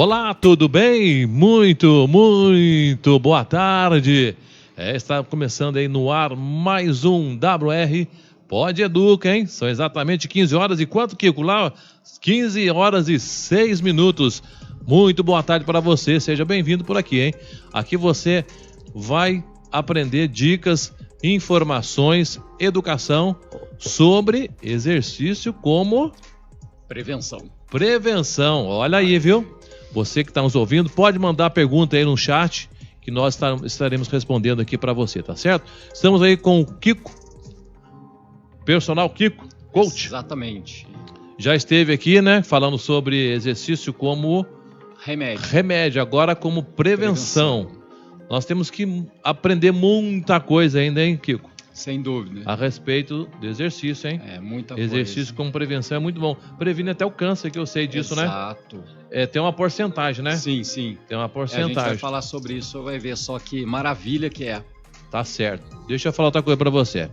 Olá, tudo bem? Muito boa tarde. Está começando aí no ar mais um WR Pode Educa, hein? São exatamente 15 horas e quanto, Kiko? Lá, 15 horas e 6 minutos. Muito boa tarde para você, seja bem-vindo por aqui, hein? Aqui você vai aprender dicas, informações, educação sobre exercício como... Prevenção, olha aí, viu? Você que está nos ouvindo, pode mandar pergunta aí no chat, que nós estaremos respondendo aqui para você, tá certo? Estamos aí com o Kiko, personal Kiko, coach. Exatamente. Já esteve aqui, né, falando sobre exercício como remédio, agora como prevenção. Nós temos que aprender muita coisa ainda, hein, Kiko? Sem dúvida. A respeito do exercício, hein? Muita coisa. Exercício como prevenção é muito bom. Previne até o câncer, que eu sei disso, né? Exato. Tem uma porcentagem, né? Sim. Tem uma porcentagem. A gente vai falar sobre isso, vai ver só que maravilha que é. Tá certo. Deixa eu falar outra coisa pra você.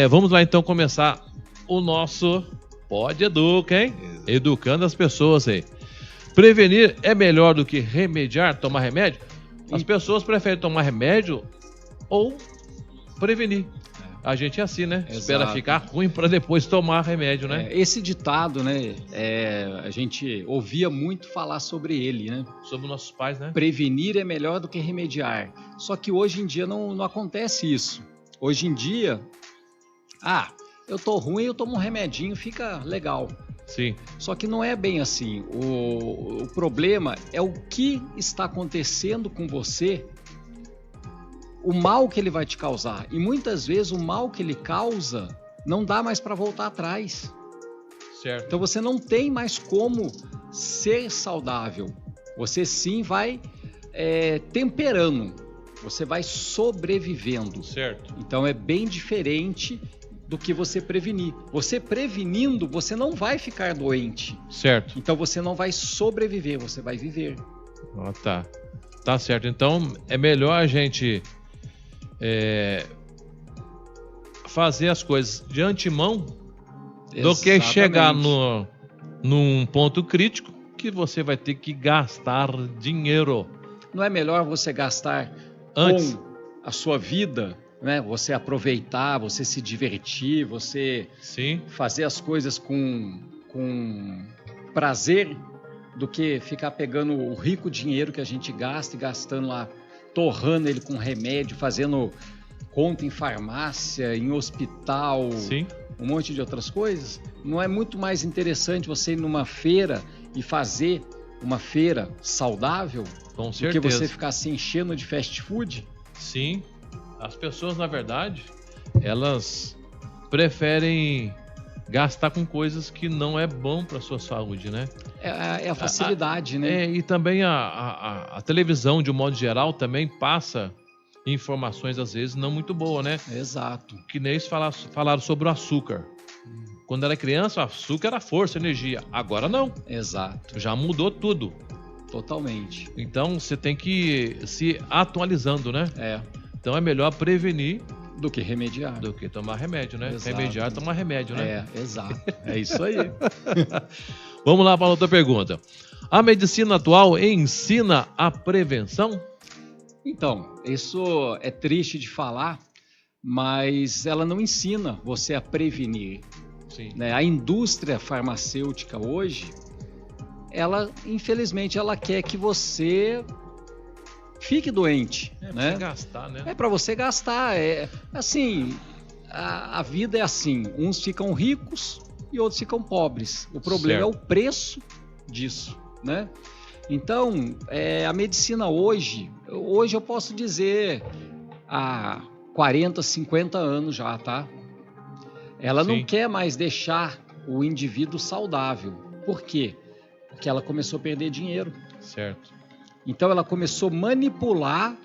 Vamos lá então começar o nosso Pode Educa, hein? Educando as pessoas aí. Prevenir é melhor do que remediar, tomar remédio? As pessoas preferem tomar remédio ou prevenir. A gente é assim, né? Exato. Espera ficar ruim para depois tomar remédio, né? Esse ditado, né? A gente ouvia muito falar sobre ele, né? Sobre nossos pais, né? Prevenir é melhor do que remediar. Só que hoje em dia não acontece isso. Hoje em dia, eu tô ruim, eu tomo um remedinho, fica legal. Sim. Só que não é bem assim. O problema é o que está acontecendo com você, o mal que ele vai te causar. E muitas vezes o mal que ele causa não dá mais para voltar atrás. Certo. Então você não tem mais como ser saudável. Você sim vai temperando. Você vai sobrevivendo. Certo. Então é bem diferente do que você prevenir. Você prevenindo, você não vai ficar doente. Certo. Então você não vai sobreviver, você vai viver. Tá. Tá certo. Então é melhor a gente fazer as coisas de antemão do que chegar num ponto crítico que você vai ter que gastar dinheiro. Não é melhor você gastar antes com a sua vida, né? Você aproveitar, você se divertir, você fazer as coisas com prazer, do que ficar pegando o rico dinheiro que a gente gasta e gastando lá, torrando ele com remédio, fazendo conta em farmácia, em hospital, um monte de outras coisas. Não é muito mais interessante você ir numa feira e fazer uma feira saudável com do certeza, que você ficar se enchendo de fast food? Sim. As pessoas, na verdade, elas preferem gastar com coisas que não é bom para sua saúde, né? É a facilidade, né? E também a televisão, de um modo geral, também passa informações, às vezes, não muito boas, né? Exato. Que nem eles falaram sobre o açúcar. Quando era criança, o açúcar era força, energia. Agora não. Exato. Já mudou tudo. Totalmente. Então, você tem que ir se atualizando, né? Então, é melhor prevenir do que remediar. Do que tomar remédio, né? Exato. Remediar, tomar remédio, né? Exato. É isso aí. Vamos lá para outra pergunta. A medicina atual ensina a prevenção? Então, isso é triste de falar, mas ela não ensina você a prevenir. Sim. Né? A indústria farmacêutica hoje, ela, infelizmente, ela quer que você fique doente. Pra né? você gastar, né? É para você gastar. Assim, a vida é assim. Uns ficam ricos e outros ficam pobres. O problema é o preço disso, né? Então, a medicina hoje eu posso dizer há 40, 50 anos já, tá? Ela não quer mais deixar o indivíduo saudável. Por quê? Porque ela começou a perder dinheiro. Certo. Então ela começou a manipular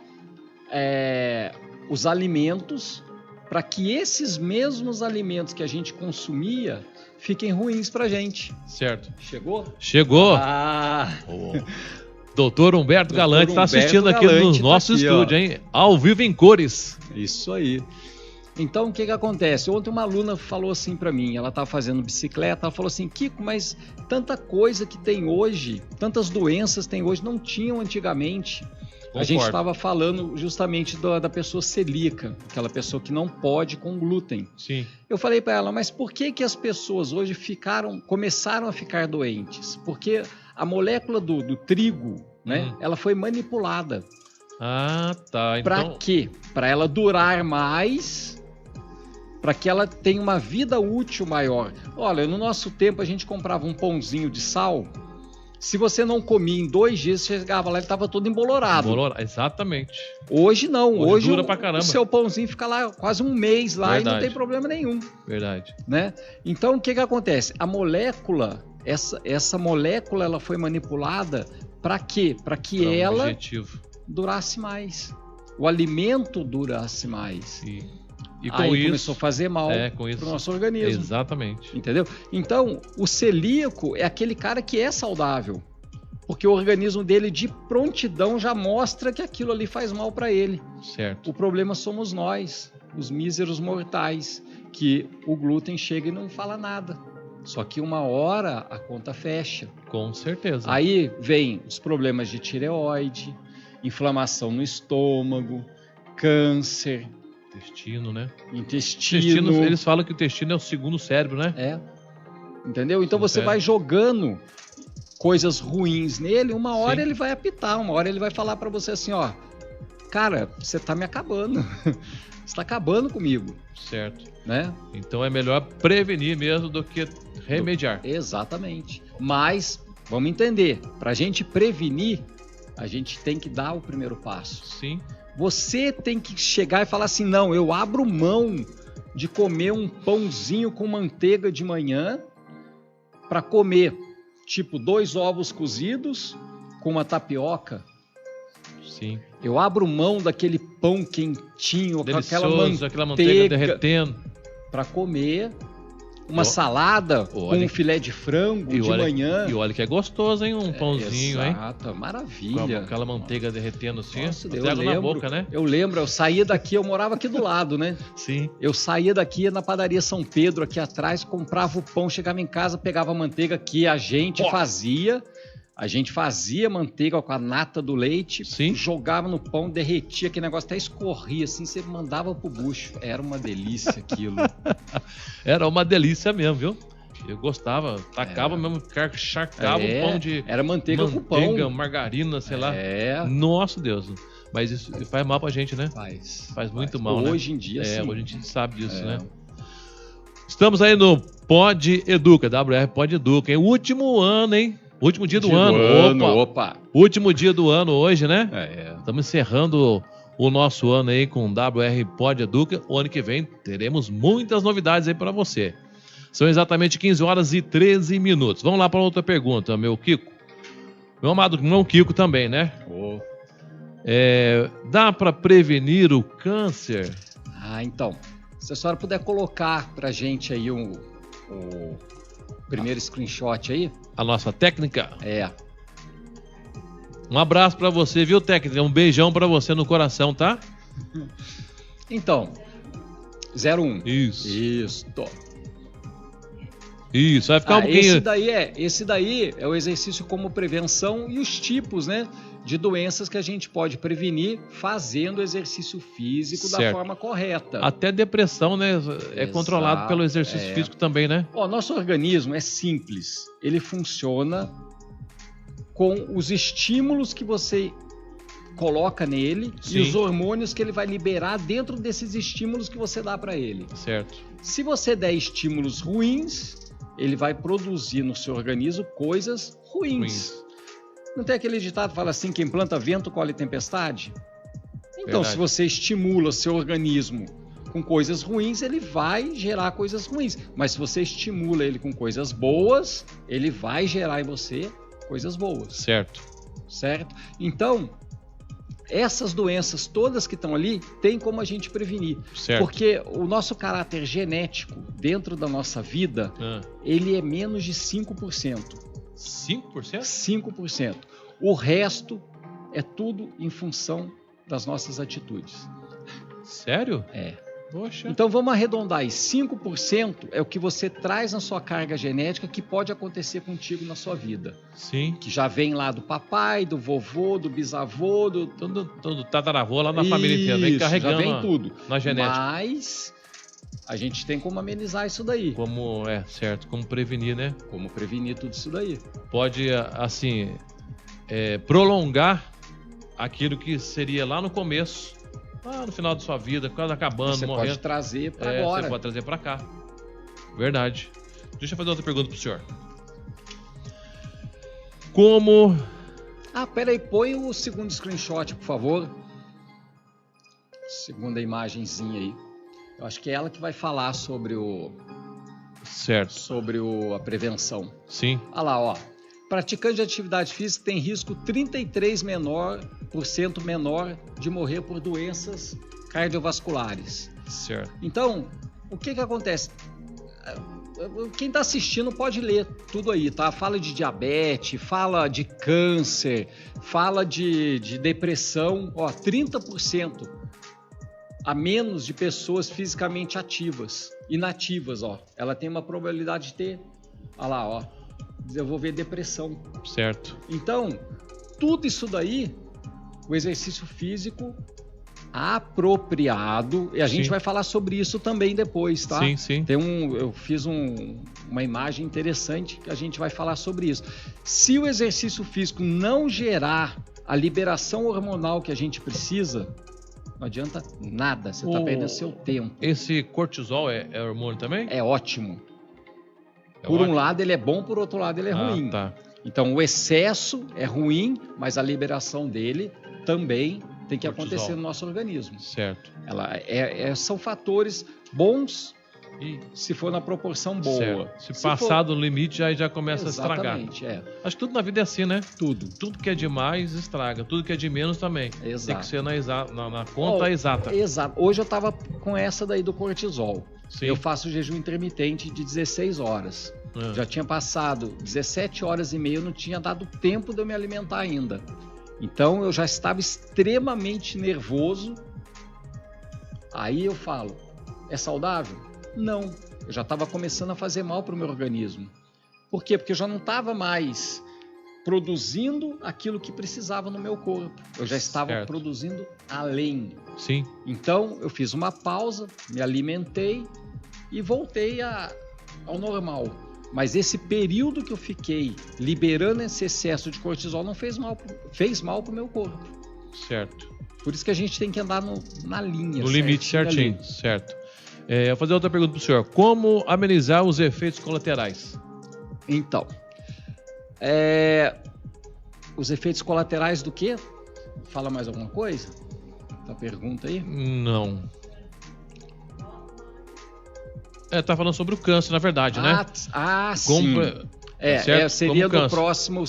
os alimentos para que esses mesmos alimentos que a gente consumia fiquem ruins para a gente. Certo. Chegou? Chegou. Doutor Humberto Galante está assistindo aqui no nosso estúdio, hein? Ao vivo em cores. Isso aí. Então, o que acontece? Ontem uma aluna falou assim para mim, ela estava fazendo bicicleta, ela falou assim, Kiko, mas tanta coisa que tem hoje, tantas doenças tem hoje, não tinham antigamente. Concordo. A gente estava falando justamente da pessoa celíaca, aquela pessoa que não pode com glúten. Sim. Eu falei para ela, mas por que as pessoas hoje começaram a ficar doentes? Porque a molécula do trigo, né, ela foi manipulada. Ah, tá. Então... Para quê? Para ela durar mais, para que ela tenha uma vida útil maior. Olha, no nosso tempo a gente comprava um pãozinho de sal. Se você não comia em 2 dias, você chegava lá e ele estava todo embolorado. Exatamente. Hoje não. Hoje dura pra caramba. O seu pãozinho fica lá quase um mês lá. Verdade. E não tem problema nenhum. Verdade. Né? Então, o que acontece? A molécula, essa molécula, ela foi manipulada para quê? Para que ela durasse mais. O alimento durasse mais. E com aí isso começou a fazer mal para o nosso organismo. Exatamente. Entendeu? Então, o celíaco é aquele cara que é saudável, porque o organismo dele de prontidão já mostra que aquilo ali faz mal para ele. Certo. O problema somos nós, os míseros mortais, que o glúten chega e não fala nada. Só que uma hora a conta fecha. Com certeza. Aí vem os problemas de tireoide, inflamação no estômago, câncer. Intestino, né? Intestino. Eles falam que o intestino é o segundo cérebro, né? É. Entendeu? Então você vai jogando coisas ruins nele, uma hora ele vai apitar, uma hora ele vai falar para você assim, ó, cara, você tá me acabando. Você tá acabando comigo. Certo. Né? Então é melhor prevenir mesmo do que remediar. Exatamente. Mas, vamos entender, pra gente prevenir, a gente tem que dar o primeiro passo. Sim. Você tem que chegar e falar assim, não, eu abro mão de comer um pãozinho com manteiga de manhã para comer, tipo, 2 ovos cozidos com uma tapioca. Sim. Eu abro mão daquele pão quentinho, delicioso, com aquela manteiga derretendo. Para comer uma salada com um filé de frango de manhã. E olha que é gostoso, hein? Um pãozinho, hein? Exato, maravilha. Com aquela manteiga derretendo assim, nossa, até água na boca, né? Eu lembro, eu saía daqui, eu morava aqui do lado, né? Sim. Eu saía daqui, ia na padaria São Pedro, aqui atrás, comprava o pão, chegava em casa, pegava a manteiga que a gente fazia. A gente fazia manteiga com a nata do leite, jogava no pão, derretia, aquele negócio até escorria, assim, você mandava pro bucho. Era uma delícia aquilo. Era uma delícia mesmo, viu? Eu gostava, tacava mesmo, charcava o pão de... Era manteiga com pão. Manteiga, margarina, sei lá. Nossa, Deus. Mas isso faz mal pra gente, né? Faz muito mal, né? Hoje em dia, sim. Hoje a gente sabe disso, né? Estamos aí no Pod Educa, WR Pod Educa, hein? O último ano, hein? Último dia do ano. Opa! Último dia do ano hoje, né? Estamos encerrando o nosso ano aí com WR Pod Educa. O ano que vem teremos muitas novidades aí para você. São exatamente 15 horas e 13 minutos. Vamos lá para outra pergunta, meu Kiko. Meu amado irmão Kiko também, né? Dá para prevenir o câncer? Então, se a senhora puder colocar pra gente aí o primeiro screenshot aí. A nossa técnica? Um abraço pra você, viu, técnica? Um beijão pra você no coração, tá? Então, 01. Isso, vai ficar um pouquinho... Esse daí é o exercício como prevenção e os tipos, né, de doenças que a gente pode prevenir fazendo exercício físico da forma correta. Até depressão, né, é controlado pelo exercício físico também, né? Nosso organismo é simples. Ele funciona com os estímulos que você coloca nele e os hormônios que ele vai liberar dentro desses estímulos que você dá para ele. Certo. Se você der estímulos ruins, ele vai produzir no seu organismo coisas ruins. Não tem aquele ditado que fala assim, quem planta vento colhe tempestade? Então, se você estimula seu organismo com coisas ruins, ele vai gerar coisas ruins. Mas se você estimula ele com coisas boas, ele vai gerar em você coisas boas. Certo. Então, essas doenças todas que estão ali, tem como a gente prevenir. Porque o nosso caráter genético dentro da nossa vida, ele é menos de 5%. 5%? 5%. O resto é tudo em função das nossas atitudes. Sério? Poxa. Então vamos arredondar aí, 5% é o que você traz na sua carga genética que pode acontecer contigo na sua vida. Sim. Que já vem lá do papai, do vovô, do bisavô, do tataravô lá na família inteira, vem carregando já vem tudo. Na genética. Mas a gente tem como amenizar isso daí. Como como prevenir, né? Como prevenir tudo isso daí. Pode, assim, prolongar aquilo que seria lá no começo, lá no final da sua vida, quase acabando, você morrendo. Pode trazer para agora. Você pode trazer para cá. Verdade. Deixa eu fazer outra pergunta pro senhor. Como... peraí, põe o segundo screenshot, por favor. Segunda imagenzinha aí. Eu acho que é ela que vai falar sobre Certo. Sobre a prevenção. Sim. Olha lá, ó. Praticante de atividade física tem risco 33% menor de morrer por doenças cardiovasculares. Certo. Então, o que acontece? Quem está assistindo pode ler tudo aí, tá? Fala de diabetes, fala de câncer, fala de depressão. Ó, 30% a menos de pessoas fisicamente ativas, inativas, ó. Ela tem uma probabilidade de ter, olha lá, ó, desenvolver depressão. Certo. Então, tudo isso daí, o exercício físico apropriado, e a gente vai falar sobre isso também depois, tá? Sim, sim. Eu fiz uma imagem interessante que a gente vai falar sobre isso. Se o exercício físico não gerar a liberação hormonal que a gente precisa, não adianta nada, você está perdendo seu tempo. Esse cortisol é hormônio também? É ótimo. Por um lado ele é bom, por outro lado ele é ruim. Tá. Então o excesso é ruim, mas a liberação dele também tem que acontecer no nosso organismo. Certo. São fatores bons se for na proporção boa. Certo. Se passar do limite, já começa a estragar. Exatamente, Acho que tudo na vida é assim, né? Tudo. Tudo que é demais estraga, tudo que é de menos também. Exato. Tem que ser na conta exata. Exato. Hoje eu estava com essa daí do cortisol. Sim. Eu faço jejum intermitente de 16 horas. Já tinha passado 17 horas e meia, eu não tinha dado tempo de eu me alimentar ainda. Então eu já estava extremamente nervoso. Aí eu falo, é saudável? Não, eu já estava começando a fazer mal para o meu organismo. Por quê? Porque eu já não estava mais produzindo aquilo que precisava no meu corpo. Eu já estava produzindo além. Sim. Então eu fiz uma pausa, me alimentei e voltei ao normal. Mas esse período que eu fiquei liberando esse excesso de cortisol não fez mal para o meu corpo. Certo. Por isso que a gente tem que andar na linha. No limite certinho. Ali. Certo. Eu vou fazer outra pergunta para o senhor. Como amenizar os efeitos colaterais? Então, os efeitos colaterais do quê? Fala mais alguma coisa? A pergunta aí? Não. Tá falando sobre o câncer, na verdade, né? Sim. Seria do próximo,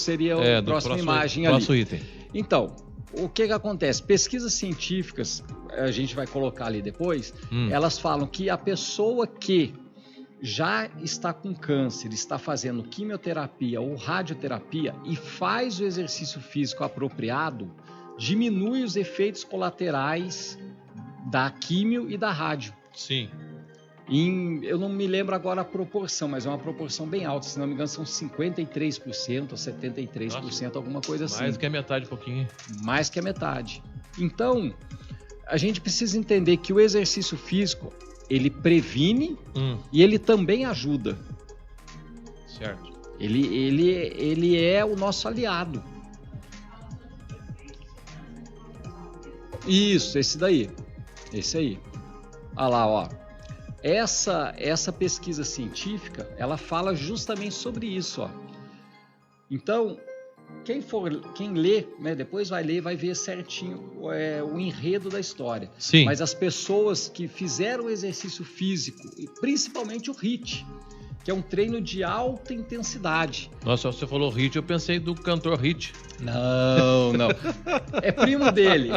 próxima imagem ali. Próximo item. Então, o que acontece? Pesquisas científicas, a gente vai colocar ali depois, elas falam que a pessoa que já está com câncer, está fazendo quimioterapia ou radioterapia e faz o exercício físico apropriado, diminui os efeitos colaterais da quimio e da rádio. Sim. Eu não me lembro agora a proporção, mas é uma proporção bem alta. Se não me engano, são 53% ou 73%, nossa, alguma coisa assim. Mais que a metade, um pouquinho. Mais que a metade. Então, a gente precisa entender que o exercício físico, ele previne e ele também ajuda. Certo. Ele é o nosso aliado. Isso, esse daí. Esse aí. Olha lá, ó. Essa pesquisa científica, ela fala justamente sobre isso, ó. Então, quem lê, né, depois vai ler, vai ver certinho o enredo da história. Sim. Mas as pessoas que fizeram o exercício físico, e principalmente o HIIT, que é um treino de alta intensidade. Nossa, você falou HIIT, eu pensei do cantor HIIT. Não. É primo dele,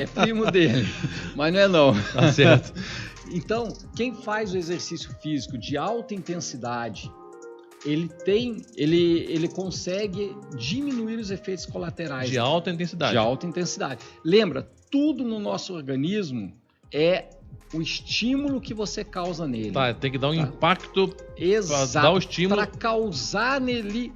mas não é não. Tá certo. Então, quem faz o exercício físico de alta intensidade, ele consegue diminuir os efeitos colaterais. De alta intensidade. De alta intensidade. Lembra, tudo no nosso organismo é o estímulo que você causa nele. Tá, tem que dar um impacto Exato, para dar o estímulo. para causar nele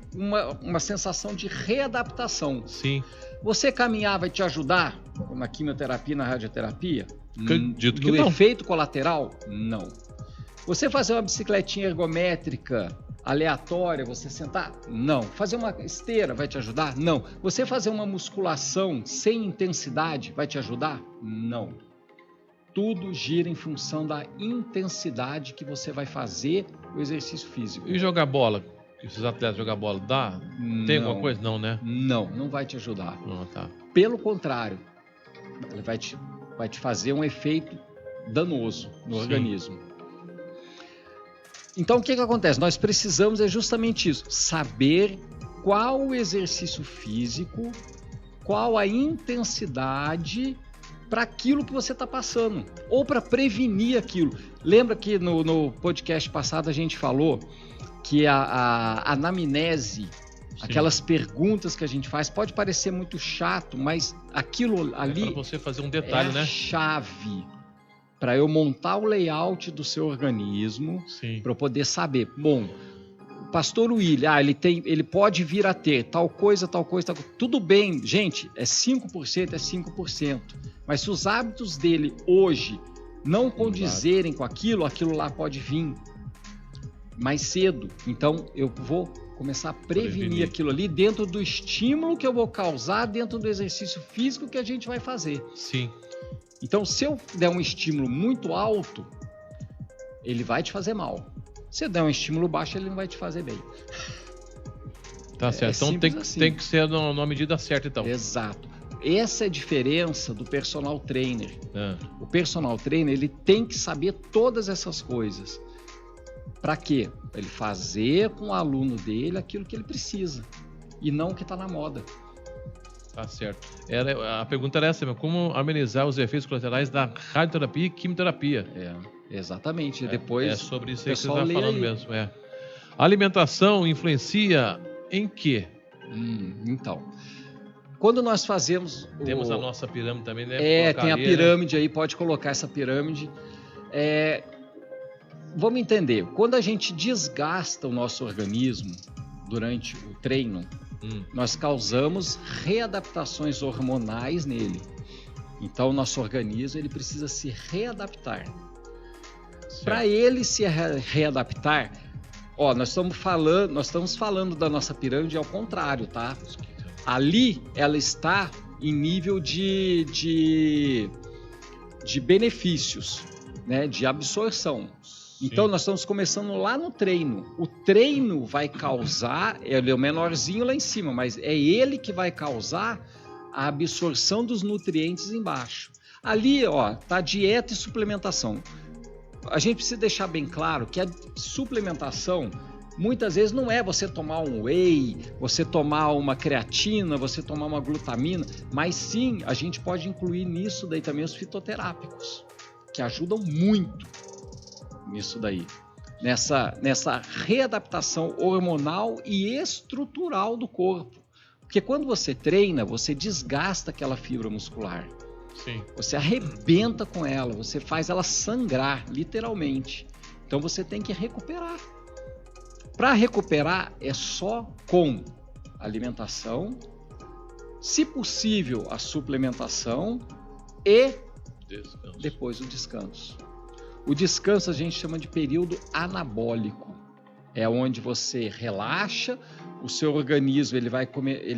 uma sensação de readaptação. Sim. Você caminhar vai te ajudar na quimioterapia, na radioterapia? Acredito que no não. efeito colateral? Não. Você fazer uma bicicletinha ergométrica aleatória, você sentar? Não. Fazer uma esteira vai te ajudar? Não. Você fazer uma musculação sem intensidade vai te ajudar? Não. Tudo gira em função da intensidade que você vai fazer o exercício físico. E jogar bola? Esses atletas jogar bola, dá? Tem alguma coisa? Não, né? Não vai te ajudar. Tá. Pelo contrário, ele vai te fazer um efeito danoso no organismo. Então, o que acontece? Nós precisamos justamente isso, saber qual o exercício físico, qual a intensidade para aquilo que você está passando, ou para prevenir aquilo. Lembra que no podcast passado a gente falou que a anamnese, aquelas perguntas que a gente faz, pode parecer muito chato, mas aquilo ali para você fazer um detalhe, a chave para eu montar o layout do seu organismo, para eu poder saber, bom, o pastor William, ele pode vir a ter tal coisa, tudo bem, gente, é 5%, é 5%, mas se os hábitos dele hoje não condizerem com aquilo lá pode vir mais cedo, então eu vou começar a prevenir aquilo ali dentro do estímulo que eu vou causar dentro do exercício físico que a gente vai fazer. Sim. Então, se eu der um estímulo muito alto, ele vai te fazer mal. Se eu der um estímulo baixo, ele não vai te fazer bem. Tá certo. Então tem que ser na medida certa, então. Exato. Essa é a diferença do personal trainer. O personal trainer, ele tem que saber todas essas coisas. Para quê? Para ele fazer com o aluno dele aquilo que ele precisa e não o que está na moda. Tá certo. A pergunta era essa, como amenizar os efeitos colaterais da radioterapia e quimioterapia. Exatamente. Depois é sobre isso aí que você está falando mesmo. A alimentação influencia em quê? Então, quando nós fazemos... Temos a nossa pirâmide também, né? Tem a pirâmide aí, pode colocar essa pirâmide. Vamos entender, quando a gente desgasta o nosso organismo durante o treino, nós causamos readaptações hormonais nele. Então, o nosso organismo ele precisa se readaptar. Para ele se readaptar, nós estamos falando da nossa pirâmide ao contrário, tá? Ali, ela está em nível de benefícios, né? De absorção. Então, nós estamos começando lá no treino. O treino vai causar, ele é o menorzinho lá em cima, mas é ele que vai causar a absorção dos nutrientes embaixo. Ali, tá dieta e suplementação. A gente precisa deixar bem claro que a suplementação, muitas vezes, não é você tomar um whey, você tomar uma creatina, você tomar uma glutamina, mas sim, a gente pode incluir nisso daí também os fitoterápicos, que ajudam muito nisso daí, nessa readaptação hormonal e estrutural do corpo. Porque quando você treina, você desgasta aquela fibra muscular. Sim. Você arrebenta com ela, você faz ela sangrar, literalmente. Então você tem que recuperar. Para recuperar é só com alimentação, se possível a suplementação e depois o descanso. O descanso a gente chama de período anabólico. É onde você relaxa, o seu organismo ele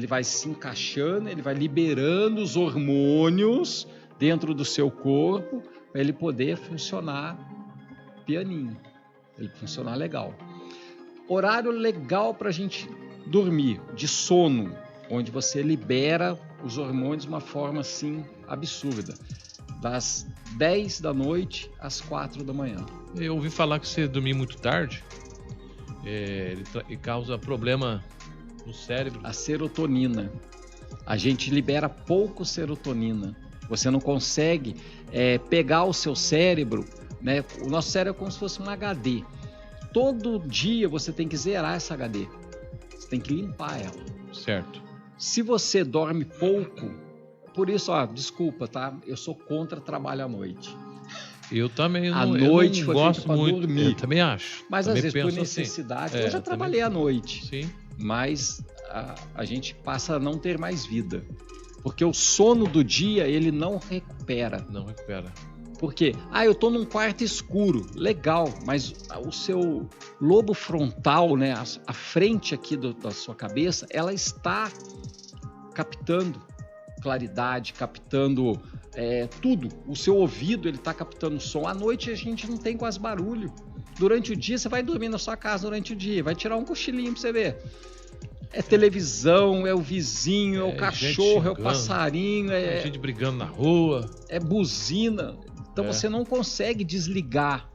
vai se encaixando, ele vai liberando os hormônios dentro do seu corpo para ele poder funcionar pianinho, ele funcionar legal. Horário legal para a gente dormir, de sono, onde você libera os hormônios de uma forma assim absurda. Das 10 da noite às 4 da manhã. Eu ouvi falar que você dormir muito tarde, ele causa problema no cérebro. A serotonina. A gente libera pouco serotonina. Você não consegue pegar o seu cérebro, né? O nosso cérebro é como se fosse um HD. Todo dia você tem que zerar essa HD. Você tem que limpar ela. Certo. Se você dorme pouco, por isso, desculpa, tá? Eu sou contra trabalho à noite. Eu também A não, noite eu não foi gosto feita pra muito. dormir. Eu também acho. Mas também às vezes por penso necessidade. assim. Eu já trabalhei à noite. Sim. Mas a gente passa a não ter mais vida. Porque o sono do dia, ele não recupera. Não recupera. Por quê? Eu tô num quarto escuro. Legal, mas o seu lobo frontal, né, a frente aqui da sua cabeça, ela está captando claridade, captando tudo. O seu ouvido, ele está captando som. À noite a gente não tem quase barulho. Durante o dia, você vai dormir na sua casa durante o dia, vai tirar um cochilinho para você ver. É televisão, é o vizinho, é o cachorro, é o passarinho. É gente brigando na rua. É buzina. Então você não consegue desligar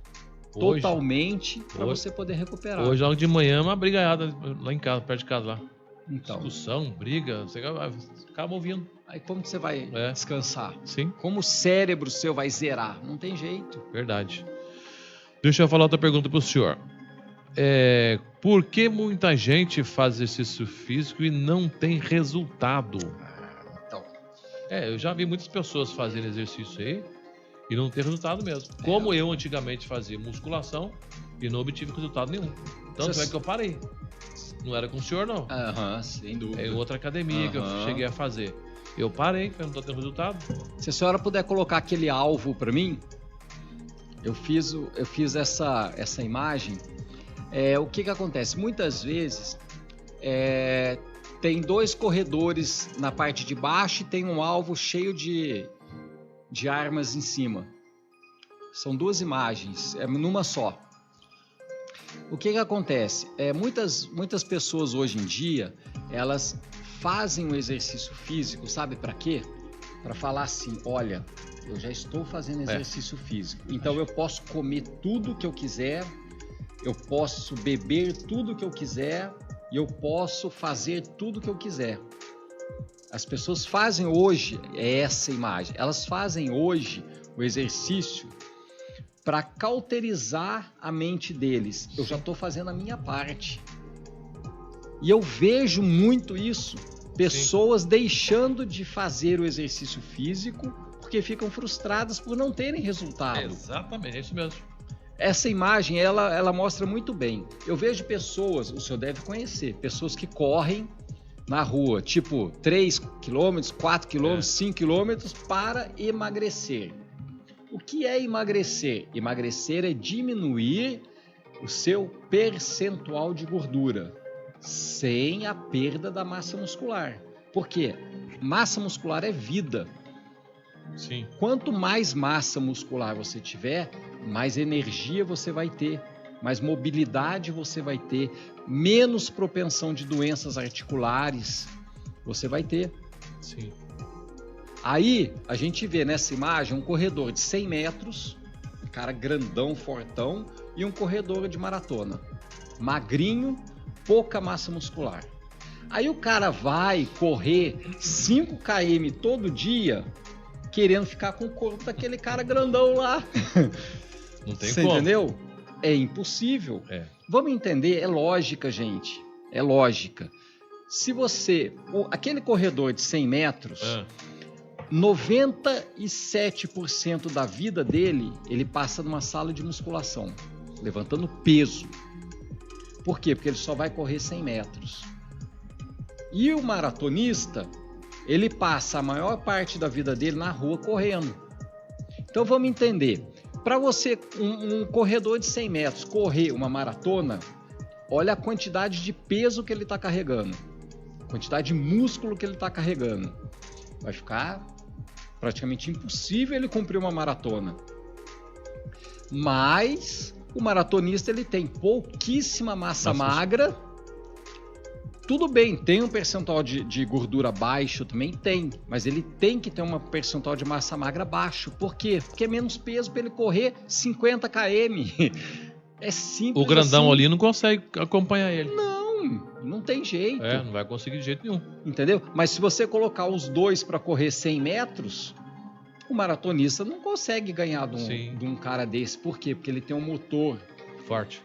totalmente para você poder recuperar. Hoje, logo de manhã, uma brigaiada lá em casa, perto de casa lá. Então, discussão, briga, você acaba ouvindo. Aí como que você vai descansar? Sim. Como o cérebro seu vai zerar? Não tem jeito. Verdade. Deixa eu falar outra pergunta para o senhor. Por que muita gente faz exercício físico e não tem resultado? Então. Eu já vi muitas pessoas fazendo exercício aí e não ter resultado mesmo. Como eu antigamente fazia musculação e não obtive resultado nenhum. Tanto é que eu parei. Não era com o senhor, não. Sem dúvida. É outra academia que eu cheguei a fazer. Eu parei, porque eu não estou tendo resultado. Se a senhora puder colocar aquele alvo para mim, eu fiz essa imagem. O que acontece? Muitas vezes tem dois corredores na parte de baixo e tem um alvo cheio de armas em cima. São duas imagens, numa só. O que acontece? Muitas pessoas hoje em dia, elas fazem o exercício físico, sabe para quê? Para falar assim, olha, eu já estou fazendo exercício físico, então eu posso comer tudo que eu quiser, eu posso beber tudo que eu quiser e eu posso fazer tudo que eu quiser. As pessoas fazem hoje essa imagem, elas fazem hoje o exercício para cauterizar a mente deles. Eu já estou fazendo a minha parte. E eu vejo muito isso. Pessoas deixando de fazer o exercício físico porque ficam frustradas por não terem resultado. Exatamente, é isso mesmo. Essa imagem, ela mostra muito bem. Eu vejo pessoas, o senhor deve conhecer, pessoas que correm na rua, tipo 3 km, 4 km, 5 km para emagrecer. O que é emagrecer? Emagrecer é diminuir o seu percentual de gordura sem a perda da massa muscular. Por quê? Massa muscular é vida. Sim. Quanto mais massa muscular você tiver, mais energia você vai ter, mais mobilidade você vai ter, menos propensão de doenças articulares você vai ter. Sim. Aí a gente vê nessa imagem um corredor de 100 metros, um cara grandão, fortão, e um corredor de maratona, magrinho, pouca massa muscular. Aí o cara vai correr 5 km todo dia, querendo ficar com o corpo daquele cara grandão lá. Não tem Você como. entendeu? É impossível. Vamos entender, é lógica, gente. É lógica. Se aquele corredor de 100 metros... 97% da vida dele, ele passa numa sala de musculação, levantando peso. Por quê? Porque ele só vai correr 100 metros. E o maratonista, ele passa a maior parte da vida dele na rua correndo. Então vamos entender. Para você, um corredor de 100 metros, correr uma maratona, olha a quantidade de peso que ele está carregando, a quantidade de músculo que ele está carregando. Vai ficar praticamente impossível ele cumprir uma maratona. Mas o maratonista, ele tem pouquíssima massa magra. Tudo bem, tem um percentual de gordura baixo, também tem, mas ele tem que ter um percentual de massa magra baixo. Por quê? Porque é menos peso para ele correr 50 km. É simples. O grandão assim. ali não consegue acompanhar ele. Não tem jeito. Não vai conseguir de jeito nenhum. Entendeu? Mas se você colocar os dois para correr 100 metros, o maratonista não consegue ganhar de um cara desse. Por quê? Porque ele tem um motor forte.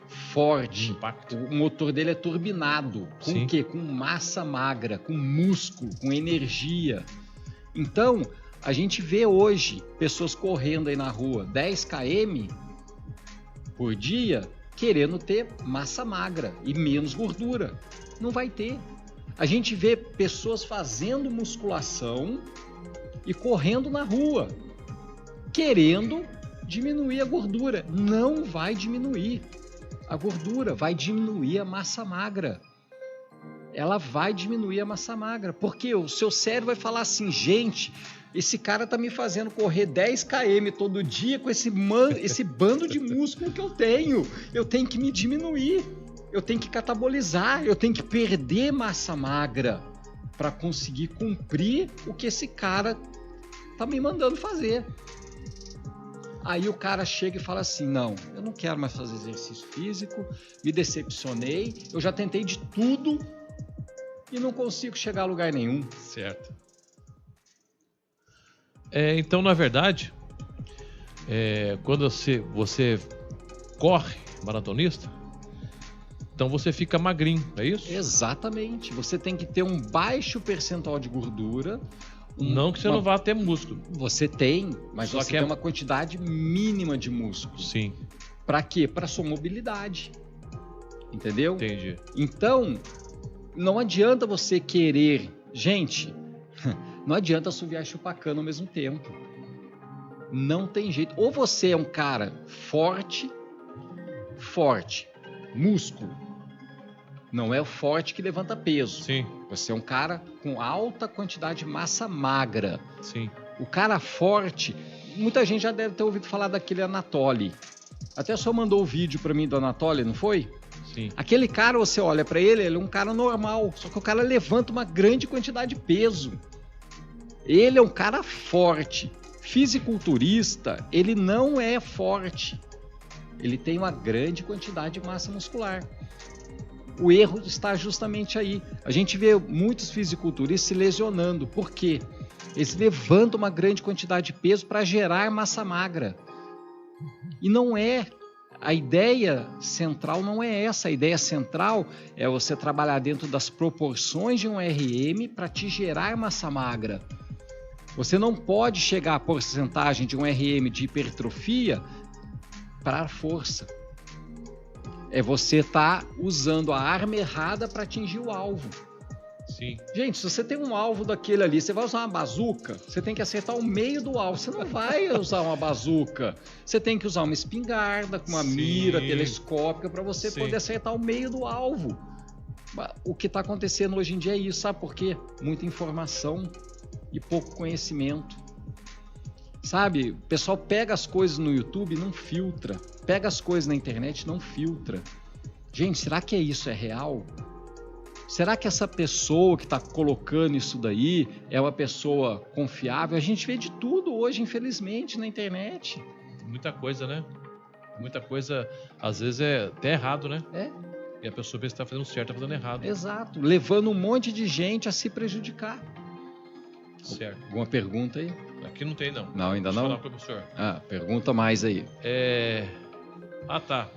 Impacto. O motor dele é turbinado. Com o quê? Com massa magra, com músculo, com energia. Então, A gente vê hoje pessoas correndo aí na rua 10 km por dia querendo ter massa magra e menos gordura. Não vai ter. A gente vê pessoas fazendo musculação e correndo na rua, querendo diminuir a gordura. Não vai diminuir a gordura, vai diminuir a massa magra. Ela vai diminuir a massa magra, porque o seu cérebro vai falar assim, gente, esse cara tá me fazendo correr 10 km todo dia com esse bando de músculo que eu tenho que me diminuir, eu tenho que catabolizar, eu tenho que perder massa magra para conseguir cumprir o que esse cara tá me mandando fazer. Aí o cara chega e fala assim, não, eu não quero mais fazer exercício físico, me decepcionei, eu já tentei de tudo e não consigo chegar a lugar nenhum. Certo. Então, na verdade, quando você corre, maratonista, então você fica magrinho, é isso? Exatamente. Você tem que ter um baixo percentual de gordura. Não que você não vá ter músculo. Você tem, mas você tem uma quantidade mínima de músculo. Sim. Para quê? Para sua mobilidade. Entendeu? Entendi. Então, não adianta você querer... Gente, não adianta assoviar e chupar cana ao mesmo tempo. Não tem jeito. Ou você é um cara forte, músculo. Não é o forte que levanta peso. Sim. Você é um cara com alta quantidade de massa magra. Sim. O cara forte, muita gente já deve ter ouvido falar daquele Anatoly. Até só mandou o vídeo para mim do Anatoly, não foi? Sim. Aquele cara, você olha para ele é um cara normal, só que o cara levanta uma grande quantidade de peso. Ele é um cara forte. Fisiculturista, ele não é forte. Ele tem uma grande quantidade de massa muscular. O erro está justamente aí. A gente vê muitos fisiculturistas se lesionando. Por quê? Eles levantam uma grande quantidade de peso para gerar massa magra. E não é. A ideia central não é essa. A ideia central é você trabalhar dentro das proporções de um RM para te gerar massa magra. Você não pode chegar à porcentagem de um RM de hipertrofia para a força. É você estar usando a arma errada para atingir o alvo. Sim. Gente, se você tem um alvo daquele ali, você vai usar uma bazuca, você tem que acertar o meio do alvo. Você não vai usar uma bazuca. Você tem que usar uma espingarda com uma mira telescópica para você poder acertar o meio do alvo. O que está acontecendo hoje em dia é isso, sabe por quê? Muita informação e pouco conhecimento. Sabe, o pessoal pega as coisas no YouTube e não filtra. Pega as coisas na internet e não filtra. Gente, será que isso é real? Será que essa pessoa que está colocando isso daí é uma pessoa confiável? A gente vê de tudo hoje, infelizmente, na internet. Muita coisa, né? Muita coisa, às vezes é até errado, né? É. E a pessoa vê se está fazendo certo, está fazendo errado. Exato. Levando um monte de gente a se prejudicar. Certo. Alguma pergunta aí? Aqui não tem, não. Não, ainda não? Vou falar com o professor. Pergunta mais aí. Tá.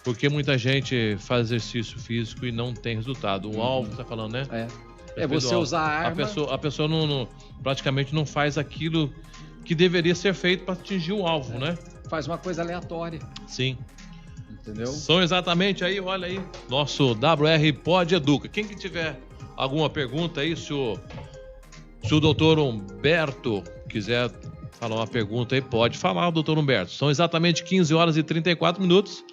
Porque muita gente faz exercício físico e não tem resultado. O alvo, você tá falando, né? É você usar a arma... A pessoa praticamente não faz aquilo que deveria ser feito para atingir o alvo, né? Faz uma coisa aleatória. Sim. Entendeu? São exatamente aí, olha aí, nosso WR Pod Educa. Quem que tiver alguma pergunta aí, se o doutor Humberto quiser falar uma pergunta aí, pode falar, doutor Humberto. São exatamente 15 horas e 34 minutos.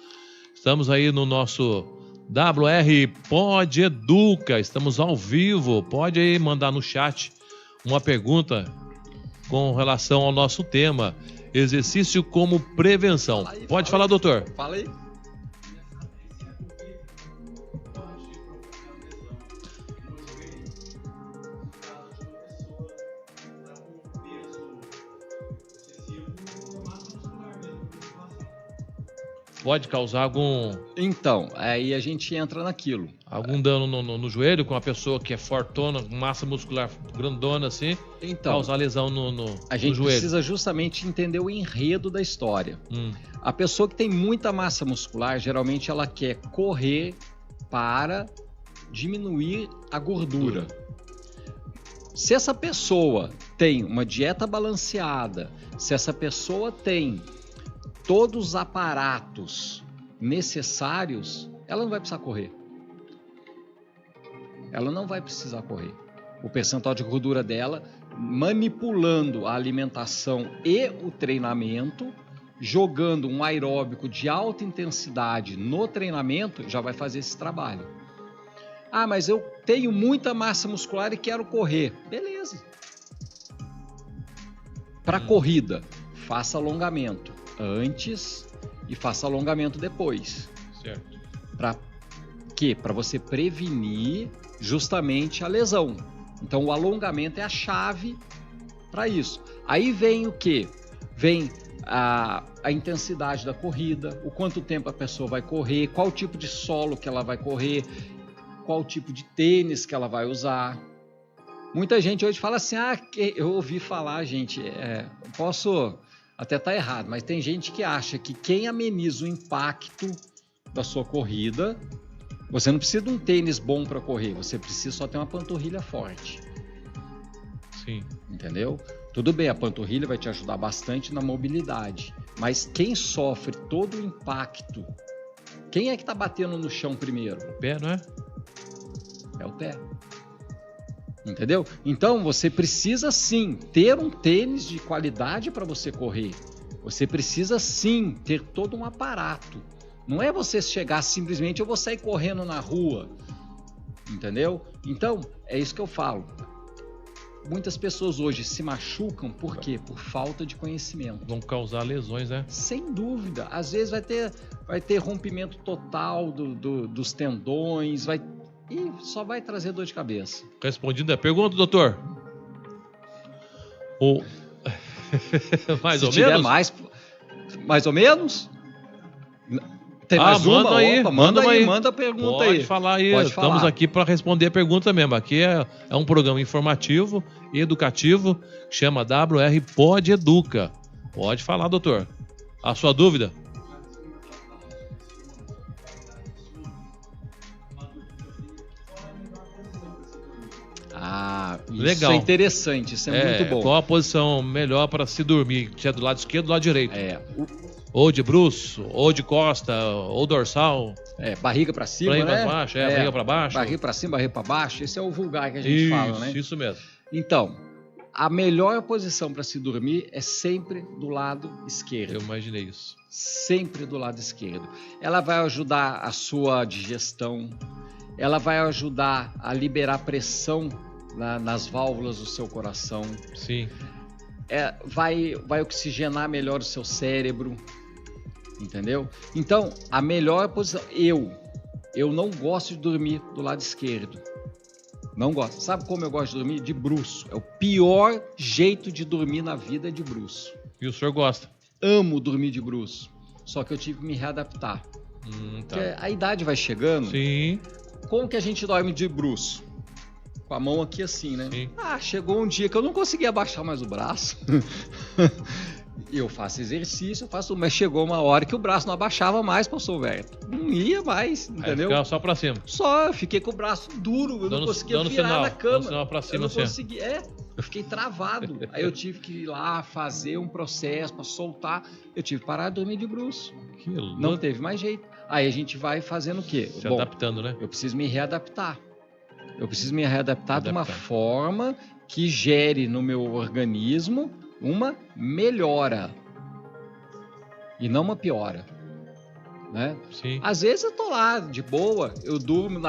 Estamos aí no nosso WR Pod Educa. Estamos ao vivo. Pode aí mandar no chat uma pergunta com relação ao nosso tema, exercício como prevenção. Pode falar, doutor. Fala aí. Pode causar algum... Então, aí a gente entra naquilo. Algum dano no joelho, com uma pessoa que é fortona, massa muscular grandona assim, então, causar lesão no a gente joelho. Precisa justamente entender o enredo da história. A pessoa que tem muita massa muscular, geralmente ela quer correr para diminuir a gordura. Se essa pessoa tem uma dieta balanceada, se essa pessoa tem todos os aparatos necessários, ela não vai precisar correr. Ela não vai precisar correr. O percentual de gordura dela, manipulando a alimentação e o treinamento, jogando um aeróbico de alta intensidade no treinamento, já vai fazer esse trabalho. Ah, mas eu tenho muita massa muscular e quero correr. Beleza. Para corrida, faça alongamento antes e faça alongamento depois. Certo. Para quê? Para você prevenir justamente a lesão. Então o alongamento é a chave para isso. Aí vem o quê? Vem a intensidade da corrida, o quanto tempo a pessoa vai correr, qual tipo de solo que ela vai correr, qual tipo de tênis que ela vai usar. Muita gente hoje fala assim, eu ouvi falar, gente, posso até estar errado, mas tem gente que acha que quem ameniza o impacto da sua corrida, você não precisa de um tênis bom para correr, você precisa só ter uma panturrilha forte. Sim. Entendeu? Tudo bem, a panturrilha vai te ajudar bastante na mobilidade, mas quem sofre todo o impacto, quem é que está batendo no chão primeiro? O pé, não é? É o pé. Entendeu? Então você precisa sim ter um tênis de qualidade para você correr. Você precisa sim ter todo um aparato. Não é você chegar simplesmente, eu vou sair correndo na rua. Entendeu? Então, é isso que eu falo. Muitas pessoas hoje se machucam, por quê? Por falta de conhecimento. Vão causar lesões, né? Sem dúvida. Às vezes vai ter rompimento total dos tendões, e só vai trazer dor de cabeça. Respondida a pergunta, doutor. Mais ou menos? Mais ou menos? Tem mais uma? Manda aí, Opa, manda a pergunta aí. Pode falar aí. Estamos aqui para responder a pergunta mesmo. Aqui é um programa informativo e educativo que chama WR Pod Educa. Pode falar, doutor. A sua dúvida? Isso legal. É interessante, isso é muito bom. Qual a posição melhor para se dormir? Se é do lado esquerdo ou do lado direito? Ou de bruço, ou de costa, ou dorsal. Barriga para cima, barriga né? Para baixo, barriga para baixo. Barriga para cima, barriga para baixo. Esse é o vulgar que a gente fala, né? Isso mesmo. Então, a melhor posição para se dormir é sempre do lado esquerdo. Eu imaginei isso. Sempre do lado esquerdo. Ela vai ajudar a sua digestão, ela vai ajudar a liberar pressão nas válvulas do seu coração. Sim. Vai oxigenar melhor o seu cérebro, entendeu? Então, a melhor posição... Eu não gosto de dormir do lado esquerdo. Não gosto. Sabe como eu gosto de dormir? De bruço. É o pior jeito de dormir na vida, é de bruço. E o senhor gosta? Amo dormir de bruço. Só que eu tive que me readaptar. Tá. Porque a idade vai chegando. Sim. Como que a gente dorme de bruço? Com a mão aqui assim, né? Sim. Chegou um dia que eu não conseguia abaixar mais o braço. Eu faço exercício, mas chegou uma hora que o braço não abaixava mais, pastor Verto. Não ia mais, entendeu? Ficava só pra cima. Eu fiquei com o braço duro, eu não conseguia virar na cama. Dando sinal pra cima, eu não conseguia, eu fiquei travado. Aí eu tive que ir lá fazer um processo para soltar. Eu tive que parar de dormir de bruço. Não teve mais jeito. Aí a gente vai fazendo o quê? Se adaptando, né? Eu preciso me readaptar. De uma forma que gere no meu organismo uma melhora e não uma piora, né? Sim. Às vezes eu tô lá de boa, eu durmo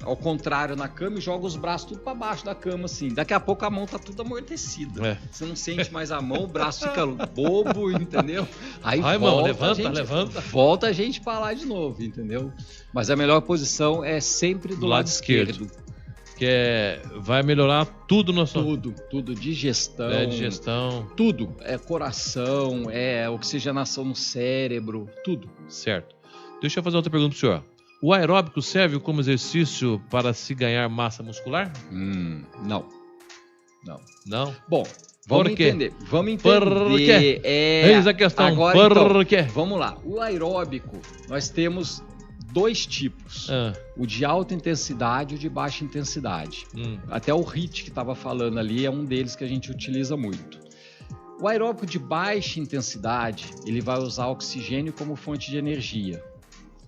ao contrário na cama e jogo os braços tudo para baixo da cama assim. Daqui a pouco a mão tá tudo amortecida. Você não sente mais a mão, o braço fica bobo, entendeu? Aí levanta. Volta a gente para lá de novo, entendeu? Mas a melhor posição é sempre do lado esquerdo. Que vai melhorar tudo no seu... Tudo, digestão. Digestão. Tudo, coração, oxigenação no cérebro, tudo. Certo. Deixa eu fazer outra pergunta pro senhor. O aeróbico serve como exercício para se ganhar massa muscular? Não. Bom, Vamos entender. Por quê? Eis a questão. Agora, Por quê? Vamos lá. O aeróbico, nós temos dois tipos. O de alta intensidade e o de baixa intensidade. Até o HIIT que estava falando ali é um deles que a gente utiliza muito. O aeróbico de baixa intensidade, ele vai usar oxigênio como fonte de energia.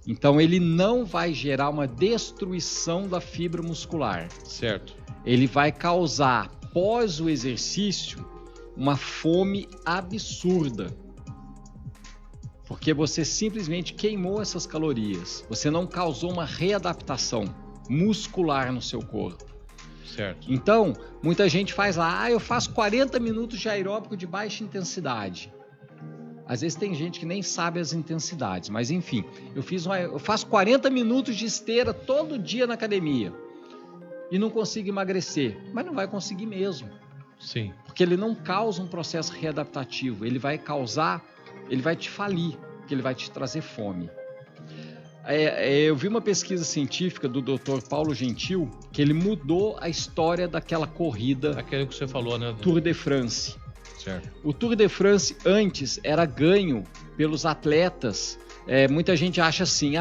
Então ele não vai gerar uma destruição da fibra muscular. Certo. Ele vai causar, após o exercício, uma fome absurda. Porque você simplesmente queimou essas calorias. Você não causou uma readaptação muscular no seu corpo. Certo. Então, muita gente faz lá, eu faço 40 minutos de aeróbico de baixa intensidade. Às vezes tem gente que nem sabe as intensidades, mas enfim, eu faço 40 minutos de esteira todo dia na academia e não consigo emagrecer. Mas não vai conseguir mesmo. Sim. Porque ele não causa um processo readaptativo, ele vai te falir, porque ele vai te trazer fome. Eu vi uma pesquisa científica do Dr. Paulo Gentil, que ele mudou a história daquela corrida. Aquele que você falou, né? Tour de France. Certo. O Tour de France antes era ganho pelos atletas. Muita gente acha assim,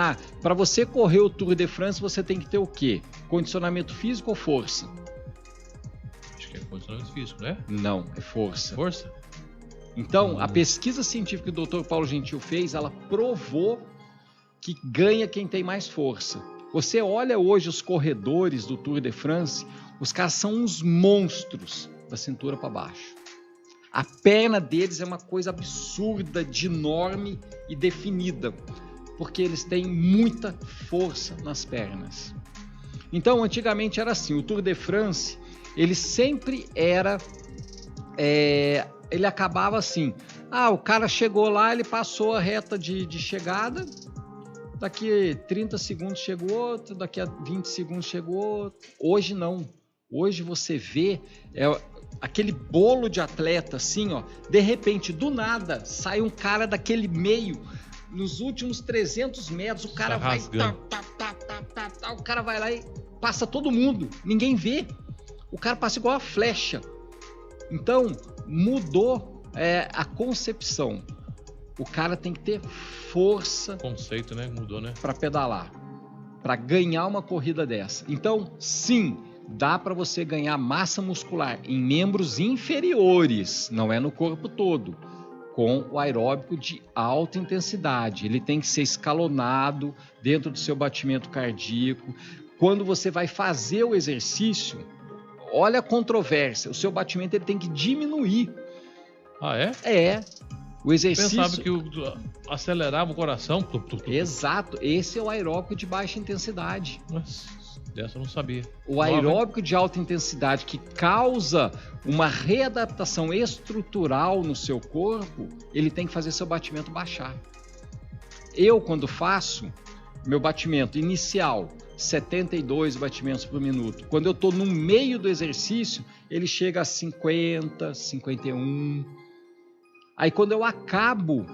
para você correr o Tour de France você tem que ter o quê? Condicionamento físico ou força? Acho que é condicionamento físico, né? Não, é força. Força? Então, a pesquisa científica que o Dr. Paulo Gentil fez, ela provou que ganha quem tem mais força. Você olha hoje os corredores do Tour de France, os caras são uns monstros da cintura para baixo. A perna deles é uma coisa absurda, de enorme e definida, porque eles têm muita força nas pernas. Então, antigamente era assim, o Tour de France, ele sempre era... ele acabava assim, o cara chegou lá, ele passou a reta de chegada, daqui 30 segundos chegou outro, daqui a 20 segundos chegou outro. Hoje não, hoje você vê aquele bolo de atleta assim, de repente, do nada, sai um cara daquele meio, nos últimos 300 metros, o cara vai, o cara vai lá e passa todo mundo, ninguém vê, o cara passa igual a flecha. Então, mudou a concepção. O cara tem que ter força. O conceito, né? Mudou, né? Para pedalar, para ganhar uma corrida dessa. Então, sim, dá para você ganhar massa muscular em membros inferiores, não é no corpo todo, com o aeróbico de alta intensidade. Ele tem que ser escalonado dentro do seu batimento cardíaco. Quando você vai fazer o exercício, olha a controvérsia, o seu batimento ele tem que diminuir. É. O exercício... Pensava que acelerava o coração. Exato, esse é o aeróbico de baixa intensidade. Nossa, dessa eu não sabia. O aeróbico de alta intensidade que causa uma readaptação estrutural no seu corpo, ele tem que fazer seu batimento baixar. Eu, quando faço meu batimento inicial, 72 batimentos por minuto. Quando eu estou no meio do exercício, ele chega a 50, 51. Aí quando eu acabo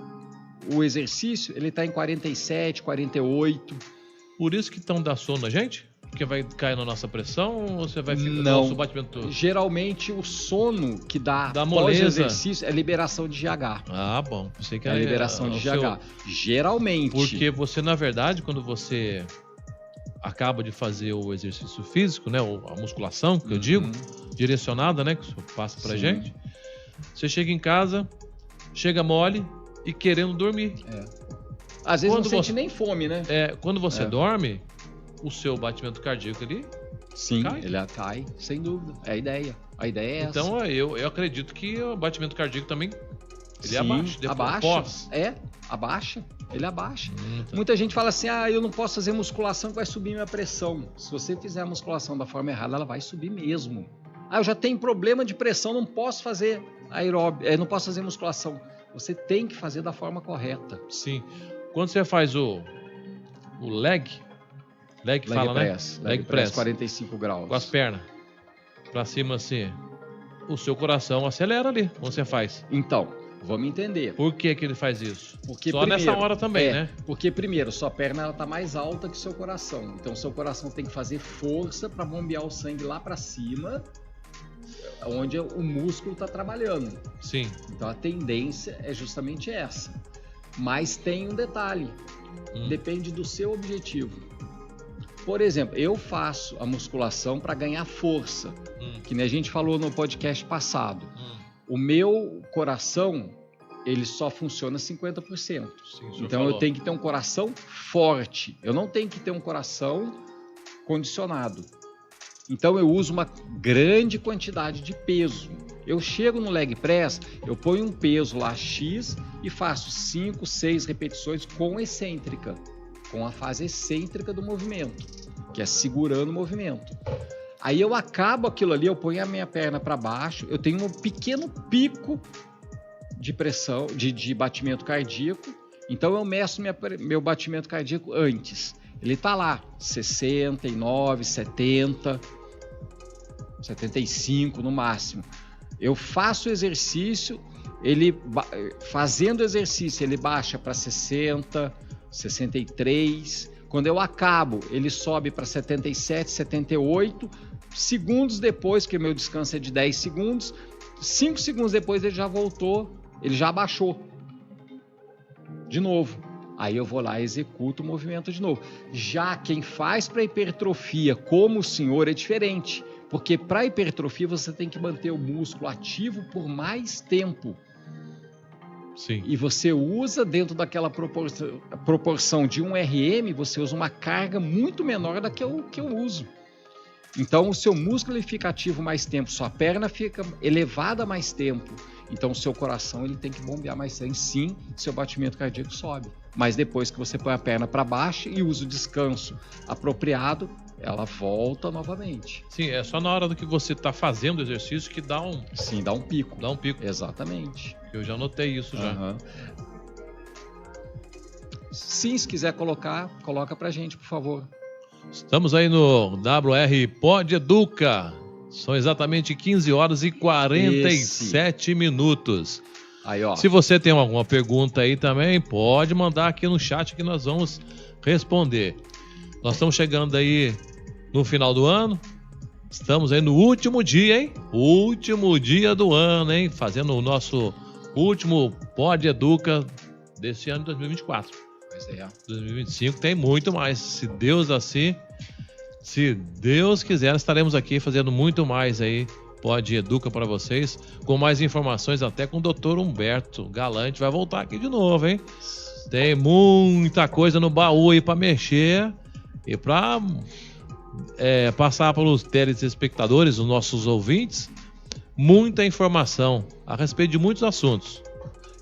o exercício, ele está em 47, 48. Por isso que estão dá sono na gente? Porque vai cair na nossa pressão ou você vai ficar no Não, nosso batimento todo? Geralmente o sono que dá após o exercício é liberação de GH. Bom. Pensei que é a liberação de GH. Geralmente. Porque você, na verdade, quando você acaba de fazer o exercício físico, né, a musculação, que eu digo, direcionada, né, que o senhor passa pra gente, você chega em casa, chega mole e querendo dormir. Às vezes não sente nem fome, né? Quando você dorme, o seu batimento cardíaco ali cai. Ele cai, sem dúvida. É a ideia. A ideia é essa. Então eu acredito que o batimento cardíaco também ele abaixa. Abaixa. Ele abaixa. Muita gente fala assim, eu não posso fazer musculação que vai subir minha pressão. Se você fizer a musculação da forma errada, ela vai subir mesmo. Eu já tenho problema de pressão, não posso fazer aeróbico, não posso fazer musculação. Você tem que fazer da forma correta. Sim. Quando você faz o leg fala, press, né? Leg press, 45 graus. Com as pernas pra cima assim, o seu coração acelera ali, quando você faz. Então, vamos entender. Por que ele faz isso? Porque só primeiro, nessa hora também, né? Porque primeiro, sua perna está mais alta que o seu coração. Então, seu coração tem que fazer força para bombear o sangue lá para cima, onde o músculo está trabalhando. Sim. Então, a tendência é justamente essa. Mas tem um detalhe. Depende do seu objetivo. Por exemplo, eu faço a musculação para ganhar força, que nem a gente falou no podcast passado. O meu coração, ele só funciona 50%. Sim, então eu tenho que ter um coração forte. Eu não tenho que ter um coração condicionado. Então eu uso uma grande quantidade de peso. Eu chego no leg press, eu ponho um peso lá X e faço 5, 6 repetições com excêntrica, com a fase excêntrica do movimento, que é segurando o movimento. Aí eu acabo aquilo ali, eu ponho a minha perna para baixo, eu tenho um pequeno pico de pressão, de batimento cardíaco, então eu meço meu batimento cardíaco antes. Ele está lá, 69, 70, 75 no máximo. Eu faço o exercício, fazendo o exercício, ele baixa para 60, 63. Quando eu acabo, ele sobe para 77, 78. Segundos depois, que meu descanso é de 10 segundos, 5 segundos depois ele já voltou, ele já abaixou de novo. Aí eu vou lá e executo o movimento de novo. Já quem faz para hipertrofia, como o senhor, é diferente. Porque para hipertrofia você tem que manter o músculo ativo por mais tempo. Sim. E você usa dentro daquela proporção de 1 RM, você usa uma carga muito menor da que eu uso. Então o seu músculo ele fica ativo mais tempo, sua perna fica elevada mais tempo. Então o seu coração ele tem que bombear mais sangue, sim, seu batimento cardíaco sobe. Mas depois que você põe a perna para baixo e usa o descanso apropriado, ela volta novamente. Sim, é só na hora do que você está fazendo o exercício que dá um... Sim, dá um pico. Dá um pico. Exatamente. Eu já notei isso já. Uhum. Sim, se quiser coloca pra gente, por favor. Estamos aí no WR Pod Educa. São exatamente 15 horas e 47 minutos. Aí, ó. Se você tem alguma pergunta aí também, pode mandar aqui no chat que nós vamos responder. Nós estamos chegando aí no final do ano. Estamos aí no último dia, hein? Último dia do ano, hein? Fazendo o nosso último Pod Educa desse ano de 2024. Pois é. 2025 tem muito mais. Se Deus quiser, estaremos aqui fazendo muito mais aí. Pod Educa para vocês, com mais informações, até com o Dr. Humberto Galante. Vai voltar aqui de novo, hein? Tem muita coisa no baú aí para mexer e para passar para os telespectadores, os nossos ouvintes, muita informação a respeito de muitos assuntos.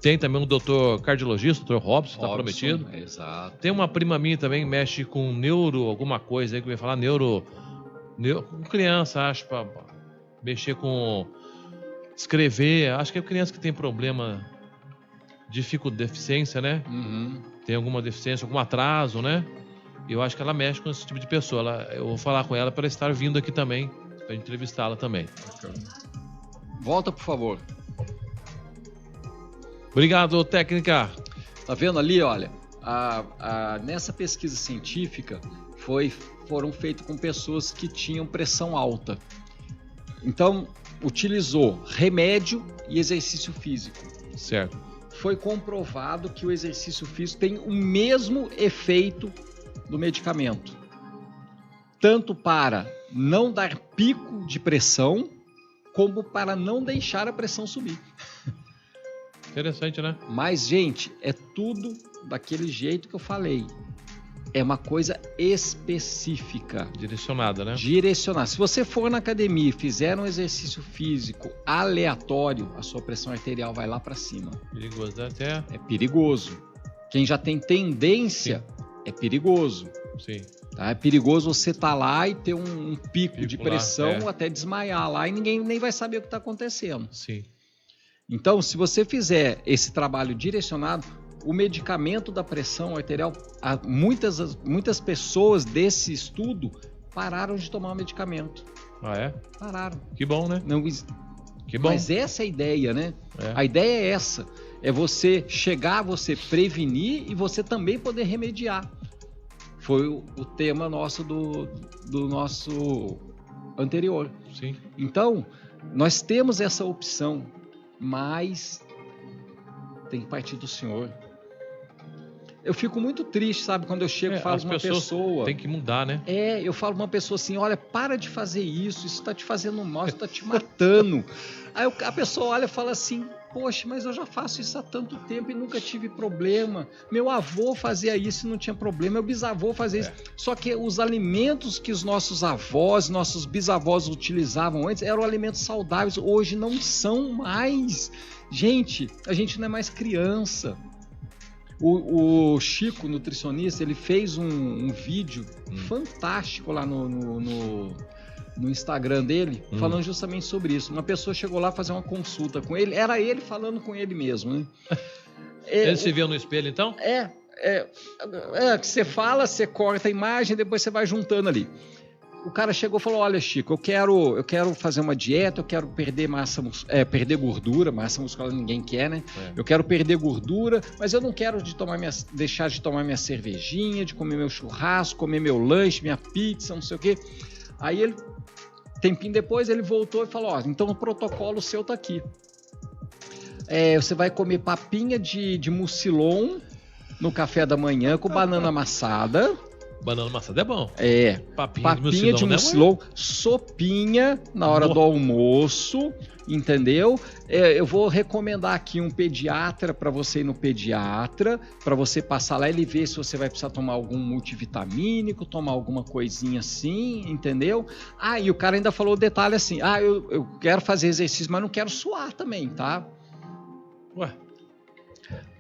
Tem também um doutor cardiologista, doutor Robson, está prometido. Exato. Tem uma prima minha também que mexe com neuro, alguma coisa aí que eu ia falar, com criança, acho, para mexer com escrever. Acho que é criança que tem problema, deficiência, né? Uhum. Tem alguma deficiência, algum atraso, né? Eu acho que ela mexe com esse tipo de pessoa. Eu vou falar com ela para estar vindo aqui também, para entrevistá-la também. Volta, por favor. Obrigado, técnica. Tá vendo ali, olha, nessa pesquisa científica foram feitas com pessoas que tinham pressão alta. Então, utilizou remédio e exercício físico. Certo. Foi comprovado que o exercício físico tem o mesmo efeito do medicamento. Tanto para não dar pico de pressão, como para não deixar a pressão subir. Interessante, né? Mas, gente, é tudo daquele jeito que eu falei. É uma coisa específica. Direcionada, né? Direcionada. Se você for na academia e fizer um exercício físico aleatório, a sua pressão arterial vai lá para cima. Perigoso até. É perigoso. Quem já tem tendência, é perigoso. Sim. Tá? É perigoso você estar lá e ter um pico de pressão lá, até desmaiar lá e ninguém nem vai saber o que está acontecendo. Sim. Então, se você fizer esse trabalho direcionado, o medicamento da pressão arterial, muitas pessoas desse estudo pararam de tomar o medicamento. Ah, é? Pararam. Que bom, né? Não, que bom. Mas essa é a ideia, né? É. A ideia é essa. É você chegar, você prevenir e você também poder remediar. Foi o tema nosso do nosso anterior. Sim. Então, nós temos essa opção, mas tem que partir do senhor. eu fico muito triste, sabe? Quando eu chego e falo com uma pessoa... Tem que mudar, né? Eu falo pra uma pessoa assim, olha, para de fazer isso tá te fazendo mal, isso tá te matando. Aí a pessoa olha e fala assim, poxa, mas eu já faço isso há tanto tempo e nunca tive problema. Meu avô fazia isso e não tinha problema, meu bisavô fazia isso. Só que os alimentos que os nossos avós, nossos bisavós utilizavam antes eram alimentos saudáveis, hoje não são mais. Gente, a gente não é mais criança. O Chico, nutricionista, ele fez um vídeo fantástico lá no Instagram dele, falando justamente sobre isso. Uma pessoa chegou lá fazer uma consulta com ele, era ele falando com ele mesmo, né? Ele se viu no espelho, então? Que você fala, você corta a imagem, depois você vai juntando ali. O cara chegou e falou, olha, Chico, eu quero fazer uma dieta, eu quero perder perder gordura, massa muscular ninguém quer, né? Eu quero perder gordura, mas eu não quero deixar de tomar minha cervejinha, de comer meu churrasco, comer meu lanche, minha pizza, não sei o quê. Aí ele, tempinho depois, ele voltou e falou, então o protocolo seu tá aqui. Você vai comer papinha de mucilon no café da manhã com banana amassada. Banana amassada é bom. Papinha de mucilon, sopinha na hora do almoço, entendeu? Eu vou recomendar aqui um pediatra para você ir no pediatra, para você passar lá e ele ver se você vai precisar tomar algum multivitamínico, tomar alguma coisinha assim, entendeu? E o cara ainda falou o detalhe assim, eu quero fazer exercício, mas não quero suar também, tá? Ué.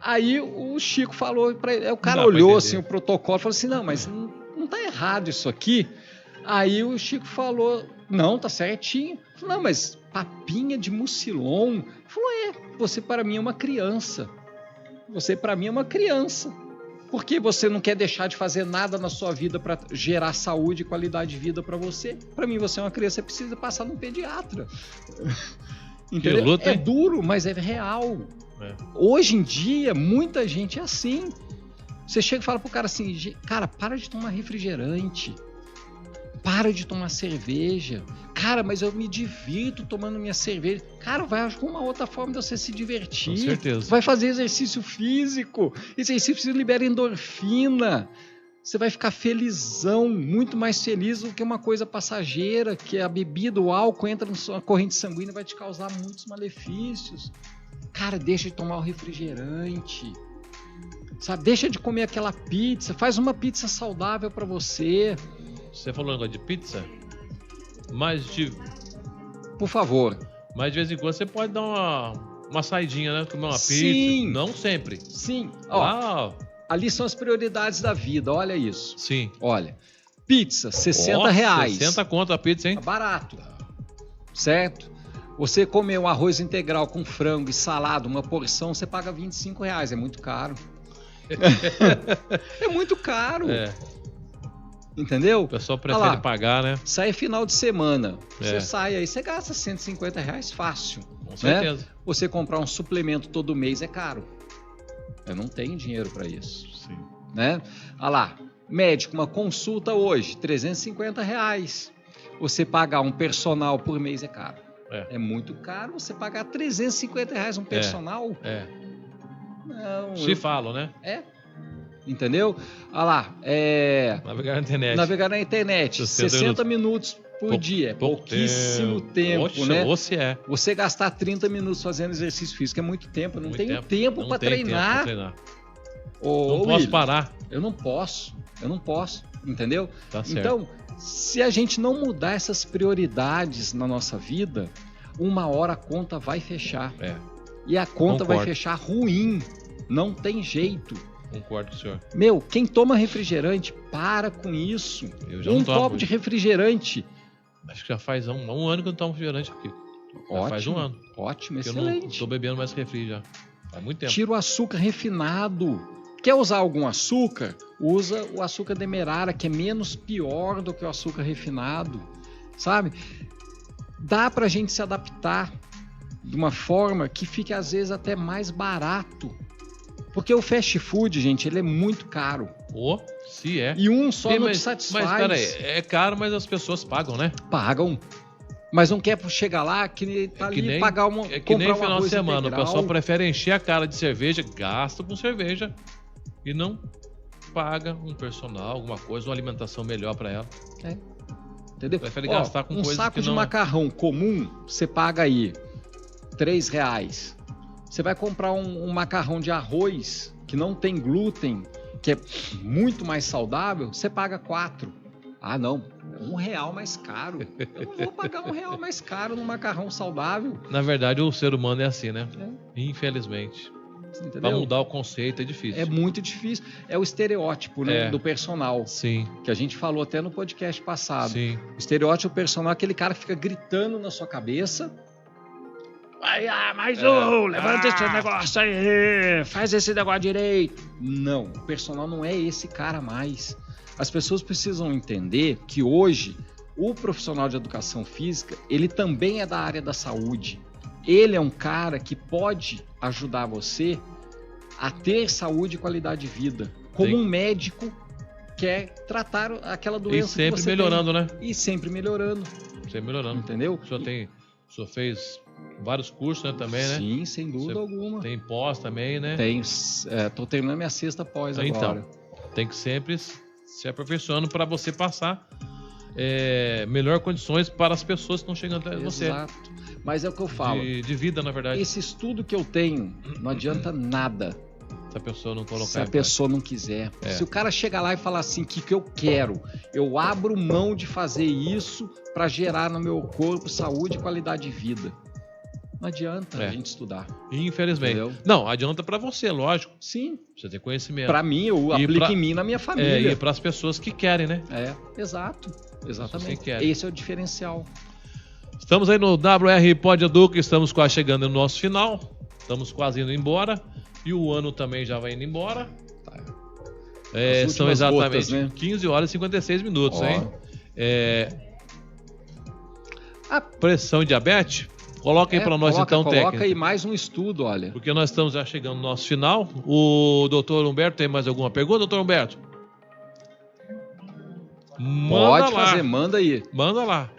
Aí o Chico falou para ele, o cara olhou assim o protocolo, falou assim, não, mas não tá errado isso aqui. Aí o Chico falou, não, tá certinho. Falou, não, mas papinha de mucilon. Falou, você para mim é uma criança. Você para mim é uma criança. Por que você não quer deixar de fazer nada na sua vida para gerar saúde e qualidade de vida para você? Para mim você é uma criança, você precisa passar num pediatra. Entendeu? Luta, é duro, mas é real. Hoje em dia, muita gente é assim. Você chega e fala pro cara assim, cara, para de tomar refrigerante. Para de tomar cerveja. Cara, mas eu me divirto tomando minha cerveja. Cara, vai achar uma outra forma de você se divertir. Com certeza. Vai fazer exercício físico. Exercício físico libera endorfina. Você vai ficar felizão, muito mais feliz do que uma coisa passageira, que a bebida, o álcool entra na sua corrente sanguínea e vai te causar muitos malefícios. Cara, deixa de tomar o refrigerante, sabe? Deixa de comer aquela pizza, faz uma pizza saudável para você. Você falou um negócio de pizza? Por favor. Mas de vez em quando você pode dar uma saidinha, né? Comer uma Sim. pizza. Não sempre. Sim. Ali são as prioridades da vida, olha isso. Sim. Olha, pizza, R$60. 60 conto a pizza, hein? Tá barato, certo? Você comer um arroz integral com frango e salada, uma porção, você paga R$25. É muito caro. É muito caro. Entendeu? O pessoal prefere pagar, né? Sai final de semana. Você sai aí, você gasta R$150 fácil. Com certeza. Né? Você comprar um suplemento todo mês é caro. Eu não tenho dinheiro para isso. Sim. Né? Olha lá, médico, uma consulta hoje, R$350. Você pagar um personal por mês é caro. É muito caro você pagar R$350 um personal. Não. Falam, né? Entendeu? Olha lá. Navegar na internet. 60 minutos por dia. É pouquíssimo tempo, né? Você gastar 30 minutos fazendo exercício físico é muito tempo. Eu não tenho tempo para treinar. Não posso parar. Eu não posso. Entendeu? Tá certo. Então, se a gente não mudar essas prioridades na nossa vida, uma hora a conta vai fechar. E a conta vai fechar ruim. Não tem jeito. Concordo com o senhor. Quem toma refrigerante, para com isso. Um copo de refrigerante. Acho que já faz um ano que eu não tomo refrigerante aqui. Já faz um ano. Ótimo, excelente. Eu não tô bebendo mais refri já. Faz muito tempo. Tira o açúcar refinado. Quer usar algum açúcar? Usa o açúcar demerara, que é menos pior do que o açúcar refinado. Sabe? Dá pra gente se adaptar de uma forma que fique às vezes até mais barato. Porque o fast food, gente, ele é muito caro. Se é. E um só não te satisfaz. Mas peraí, é caro, mas as pessoas pagam, né? Pagam. Mas não quer chegar lá, pagar uma... É que nem final de semana, o pessoal prefere encher a cara de cerveja, gasta com cerveja. e não paga um personal, alguma coisa, uma alimentação melhor para ela. Entendeu? Prefere gastar com um coisa saco que de não... macarrão comum, você paga aí R$3. Você vai comprar um macarrão de arroz que não tem glúten, que é muito mais saudável, você paga 4. Ah, não, R$1 mais caro. Eu não vou pagar R$1 mais caro num macarrão saudável. Na verdade, o ser humano é assim, né? Infelizmente. Para mudar o conceito é difícil. É muito difícil. É o estereótipo, né, do personal. Sim. Que a gente falou até no podcast passado. Sim. O estereótipo personal é aquele cara que fica gritando na sua cabeça. Vai, mais um, levanta esse negócio aí, faz esse negócio direito. Não, o personal não é esse cara mais. As pessoas precisam entender que hoje o profissional de educação física, ele também é da área da saúde. Ele é um cara que pode ajudar você a ter saúde e qualidade de vida. Como um médico quer tratar aquela doença que você tem. E sempre melhorando, né? E sempre melhorando. Sempre melhorando. Entendeu? O senhor fez vários cursos, né, também, né? Sim, sem dúvida alguma. Tem pós também, né? Tenho. Tô terminando minha 6ª pós agora. Então, tem que sempre se aperfeiçoando para você passar melhor condições para as pessoas que estão chegando até você. Exato. Mas é o que eu falo. De vida, na verdade. Esse estudo que eu tenho não adianta nada se a pessoa não colocar. Se a pessoa não quiser. Se o cara chegar lá e falar assim, que eu quero, eu abro mão de fazer isso para gerar no meu corpo saúde e qualidade de vida. Não adianta a gente estudar. Infelizmente. Entendeu? Não, adianta para você, lógico. Sim. Você tem conhecimento. Para mim, eu aplico em mim, na minha família. E para as pessoas que querem, né? Exato. Exatamente. Que esse é o diferencial. Estamos aí no WR Pod Educa, estamos quase chegando no nosso final. Estamos quase indo embora. E o ano também já vai indo embora. São exatamente gotas, né? 15 horas e 56 minutos, hein? A pressão e diabetes? Coloca aí para nós então, técnico. Coloca aí mais um estudo, olha. Porque nós estamos já chegando no nosso final. O doutor Humberto tem mais alguma pergunta, doutor Humberto? Pode fazer, manda aí. Manda lá.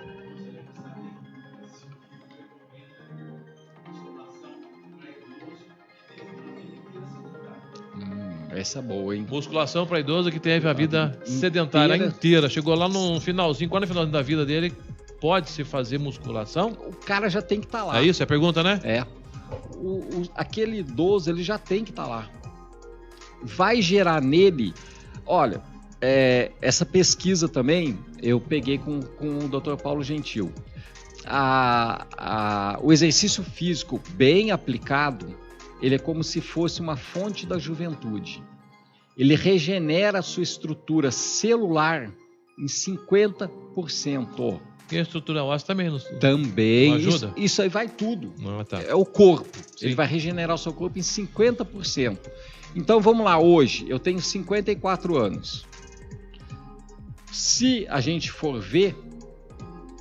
Essa é boa, hein? Musculação para idoso que teve a vida sedentária inteira. Chegou lá no finalzinho, quando é o finalzinho da vida dele, pode-se fazer musculação? O cara já tem que estar lá. É isso? É a pergunta, né? Aquele idoso, ele já tem que estar lá. Vai gerar nele... Olha, essa pesquisa também, eu peguei com o Dr. Paulo Gentil. O exercício físico bem aplicado, ele é como se fosse uma fonte da juventude. Ele regenera a sua estrutura celular em 50%. E a estrutura óssea também não ajuda? Isso aí vai tudo. Tá. É o corpo. Sim. Ele vai regenerar o seu corpo em 50%. Então vamos lá, hoje eu tenho 54 anos. Se a gente for ver,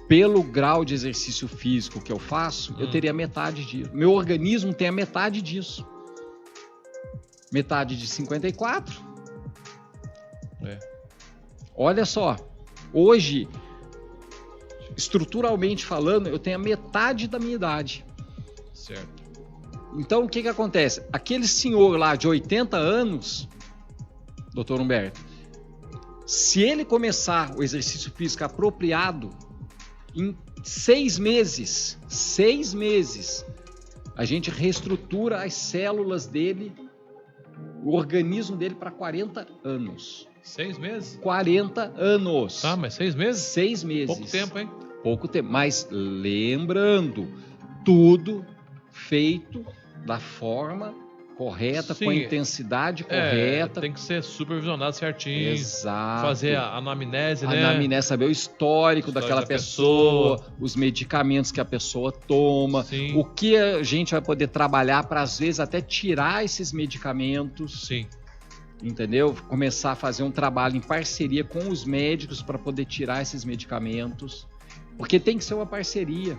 pelo grau de exercício físico que eu faço, eu teria metade disso. Meu organismo tem a metade disso. Metade de 54. Olha só, hoje, estruturalmente falando, eu tenho a metade da minha idade. Certo. Então, o que acontece? Aquele senhor lá de 80 anos, Dr. Humberto, se ele começar o exercício físico apropriado, em 6 meses, a gente reestrutura as células dele, o organismo dele para 40 anos. 6 meses? 40 anos. Tá, mas 6 meses? 6 meses. Pouco tempo, hein? Pouco tempo. Mas lembrando, tudo feito da forma correta, com a intensidade correta. Tem que ser supervisionado certinho. Exato. Fazer a anamnese, né? Anamnese, saber o histórico daquela pessoa, os medicamentos que a pessoa toma, Sim. o que a gente vai poder trabalhar para, às vezes, até tirar esses medicamentos. Sim. Entendeu? Começar a fazer um trabalho em parceria com os médicos para poder tirar esses medicamentos. Porque tem que ser uma parceria.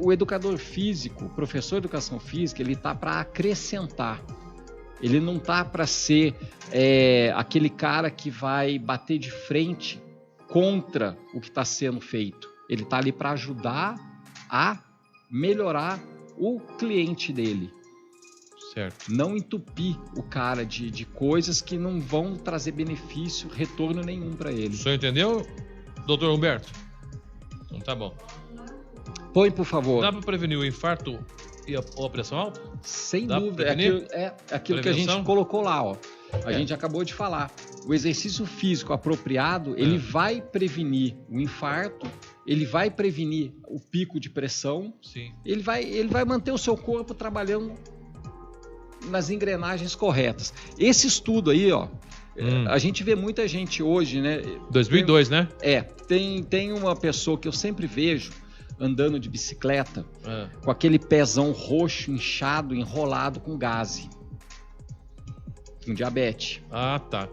O educador físico, o professor de educação física, ele está para acrescentar. Ele não está para ser aquele cara que vai bater de frente contra o que está sendo feito. Ele está ali para ajudar a melhorar o cliente dele. Certo. Não entupir o cara de coisas que não vão trazer benefício, retorno nenhum para ele. O senhor entendeu, doutor Humberto? Então tá bom. Põe, por favor. Dá para prevenir o infarto ou a pressão alta? Sem Dá dúvida. pra prevenir? É aquilo que a Prevenção? gente colocou lá, ó. A gente acabou de falar. O exercício físico apropriado, ele vai prevenir o infarto, ele vai prevenir o pico de pressão, Sim. ele vai manter o seu corpo trabalhando nas engrenagens corretas. Esse estudo aí, ó, a gente vê muita gente hoje, né? 2002, né? Tem uma pessoa que eu sempre vejo andando de bicicleta É. com aquele pezão roxo, inchado, enrolado com gaze. Com diabetes. Ah, tá.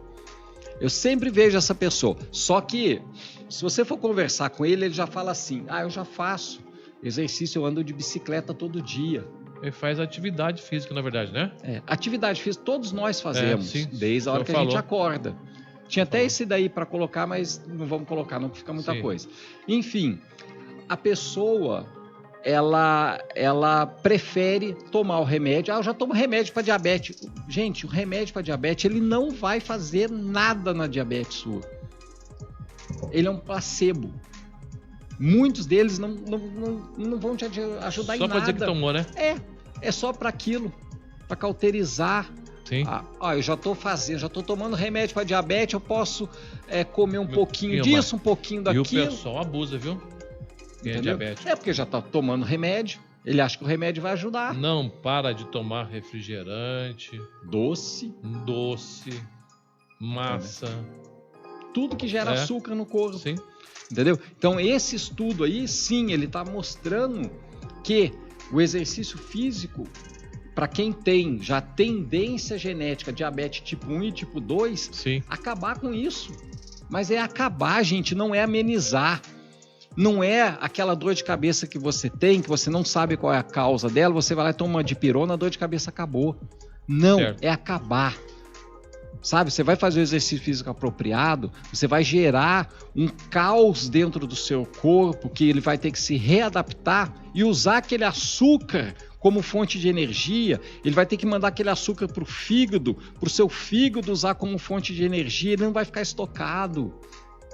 Eu sempre vejo essa pessoa. Só que, se você for conversar com ele, ele já fala assim: eu já faço exercício, eu ando de bicicleta todo dia. Ele faz atividade física, na verdade, né? Atividade física, todos nós fazemos, sim. desde a hora que a gente Falou. acorda. Tinha até esse daí para colocar, mas não vamos colocar, não, porque fica muita Sim. coisa. Enfim, a pessoa, ela prefere tomar o remédio. Eu já tomo remédio para diabetes. Gente, o remédio para diabetes, ele não vai fazer nada na diabetes sua. Ele é um placebo. Muitos deles não vão te ajudar em nada. Só pra dizer que tomou, né? É só para aquilo, para cauterizar. Sim. Eu já tô tomando remédio para diabetes, eu posso comer um pouquinho mais. disso, um pouquinho E daquilo. o pessoal abusa, viu? Quem é Entendeu? diabético. Porque já tá tomando remédio, ele acha que o remédio vai ajudar. Não para de tomar refrigerante, Doce, doce, massa. tudo que gera açúcar no corpo. Sim. Entendeu? Então esse estudo aí, sim, ele está mostrando que o exercício físico, para quem tem já tendência genética, diabetes tipo 1 e tipo 2, Sim. acabar com isso. Mas é acabar, gente, não é amenizar. Não é aquela dor de cabeça que você tem, que você não sabe qual é a causa dela, você vai lá e toma uma dipirona, a dor de cabeça acabou. Não, Certo. é acabar. Sabe, você vai fazer o exercício físico apropriado, você vai gerar um caos dentro do seu corpo, que ele vai ter que se readaptar e usar aquele açúcar como fonte de energia. Ele vai ter que mandar aquele açúcar para o fígado, para o seu fígado usar como fonte de energia. Ele não vai ficar estocado,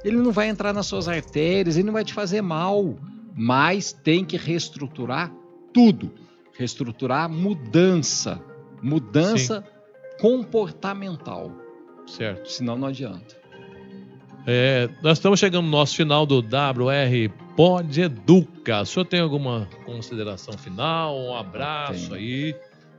ele não vai entrar nas suas artérias, ele não vai te fazer mal, mas tem que reestruturar tudo. Reestruturar mudança Sim. comportamental, Certo. senão não adianta. Nós estamos chegando no nosso final do WR Pod Educa. O senhor tem alguma consideração final? Um abraço aí?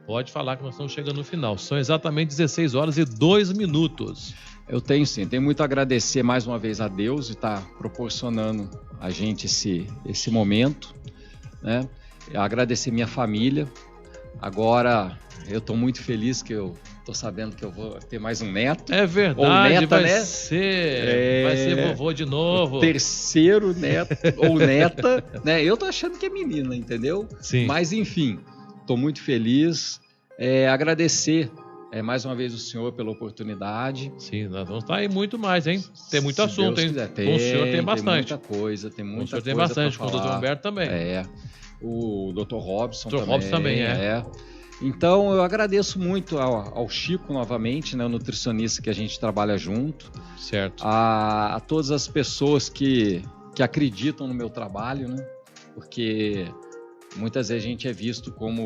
Pode falar que nós estamos chegando no final. São exatamente 16 horas e 2 minutos. Eu tenho sim, tenho muito a agradecer mais uma vez a Deus de estar proporcionando a gente esse momento, né? Agradecer minha família. Agora eu estou muito feliz que eu estou sabendo que eu vou ter mais um neto. É verdade, ou neta, vai né? Vai ser vovô de novo. Terceiro neto ou neta, né? Eu tô achando que é menina, entendeu? Sim. Mas enfim, estou muito feliz. Agradecer mais uma vez o senhor pela oportunidade. Sim, nós vamos estar aí muito mais, hein? Tem muito Se assunto, Deus hein? quiser. Com o senhor tem bastante. Tem muita coisa, tem Com muita o senhor coisa. tem bastante, pra com o falar. Dr. Humberto também. O Dr. Robson Dr. também. Robson também, Então, eu agradeço muito ao Chico novamente, né, o nutricionista que a gente trabalha junto. Certo. A todas as pessoas que acreditam no meu trabalho, né? Porque muitas vezes a gente é visto como...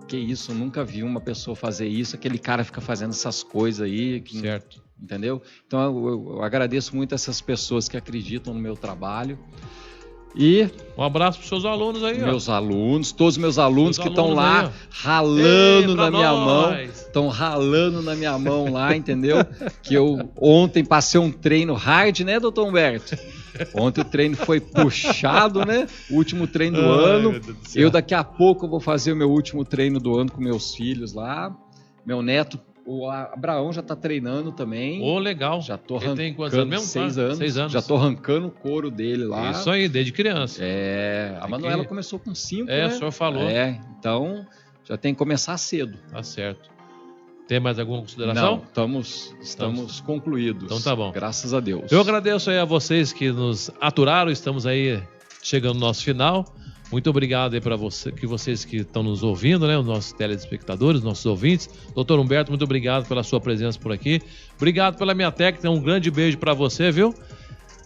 Que isso, eu nunca vi uma pessoa fazer isso, aquele cara fica fazendo essas coisas aí. Certo. Entendeu? Então, eu agradeço muito essas pessoas que acreditam no meu trabalho. E um abraço para os seus alunos aí, meus alunos, todos os meus alunos que estão lá aí, ralando na minha mão, estão ralando na minha mão lá, entendeu? Que eu ontem passei um treino hard, né, doutor Humberto? Ontem o treino foi puxado, né? O último treino do ano. Eu daqui a pouco vou fazer o meu último treino do ano com meus filhos lá. Meu neto, o Abraão, já está treinando também. Legal. Já tô arrancando. Ele tem quantos anos mesmo? 6 anos. 6 anos. Já tô arrancando o couro dele lá. Isso aí, desde criança. A Manuela começou com 5, né? né? O senhor falou. Então já tem que começar cedo. Tá certo. Tem mais alguma consideração? Não, estamos concluídos. Então tá bom. Graças a Deus. Eu agradeço aí a vocês que nos aturaram. Estamos aí chegando no nosso final. Muito obrigado aí para vocês que estão nos ouvindo, né? Os nossos telespectadores, nossos ouvintes. Doutor Humberto, muito obrigado pela sua presença por aqui. Obrigado pela minha técnica. Um grande beijo para você, viu?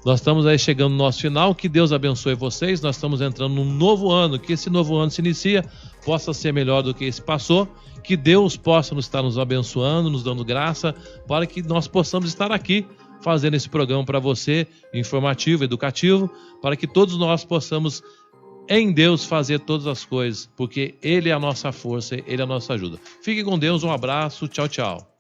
Nós estamos aí chegando no nosso final. Que Deus abençoe vocês. Nós estamos entrando num novo ano. Que esse novo ano se inicia, possa ser melhor do que esse passou. Que Deus possa estar nos abençoando, nos dando graça, para que nós possamos estar aqui fazendo esse programa para você, informativo, educativo, para que todos nós possamos em Deus fazer todas as coisas, porque Ele é a nossa força, Ele é a nossa ajuda. Fique com Deus, um abraço, tchau, tchau.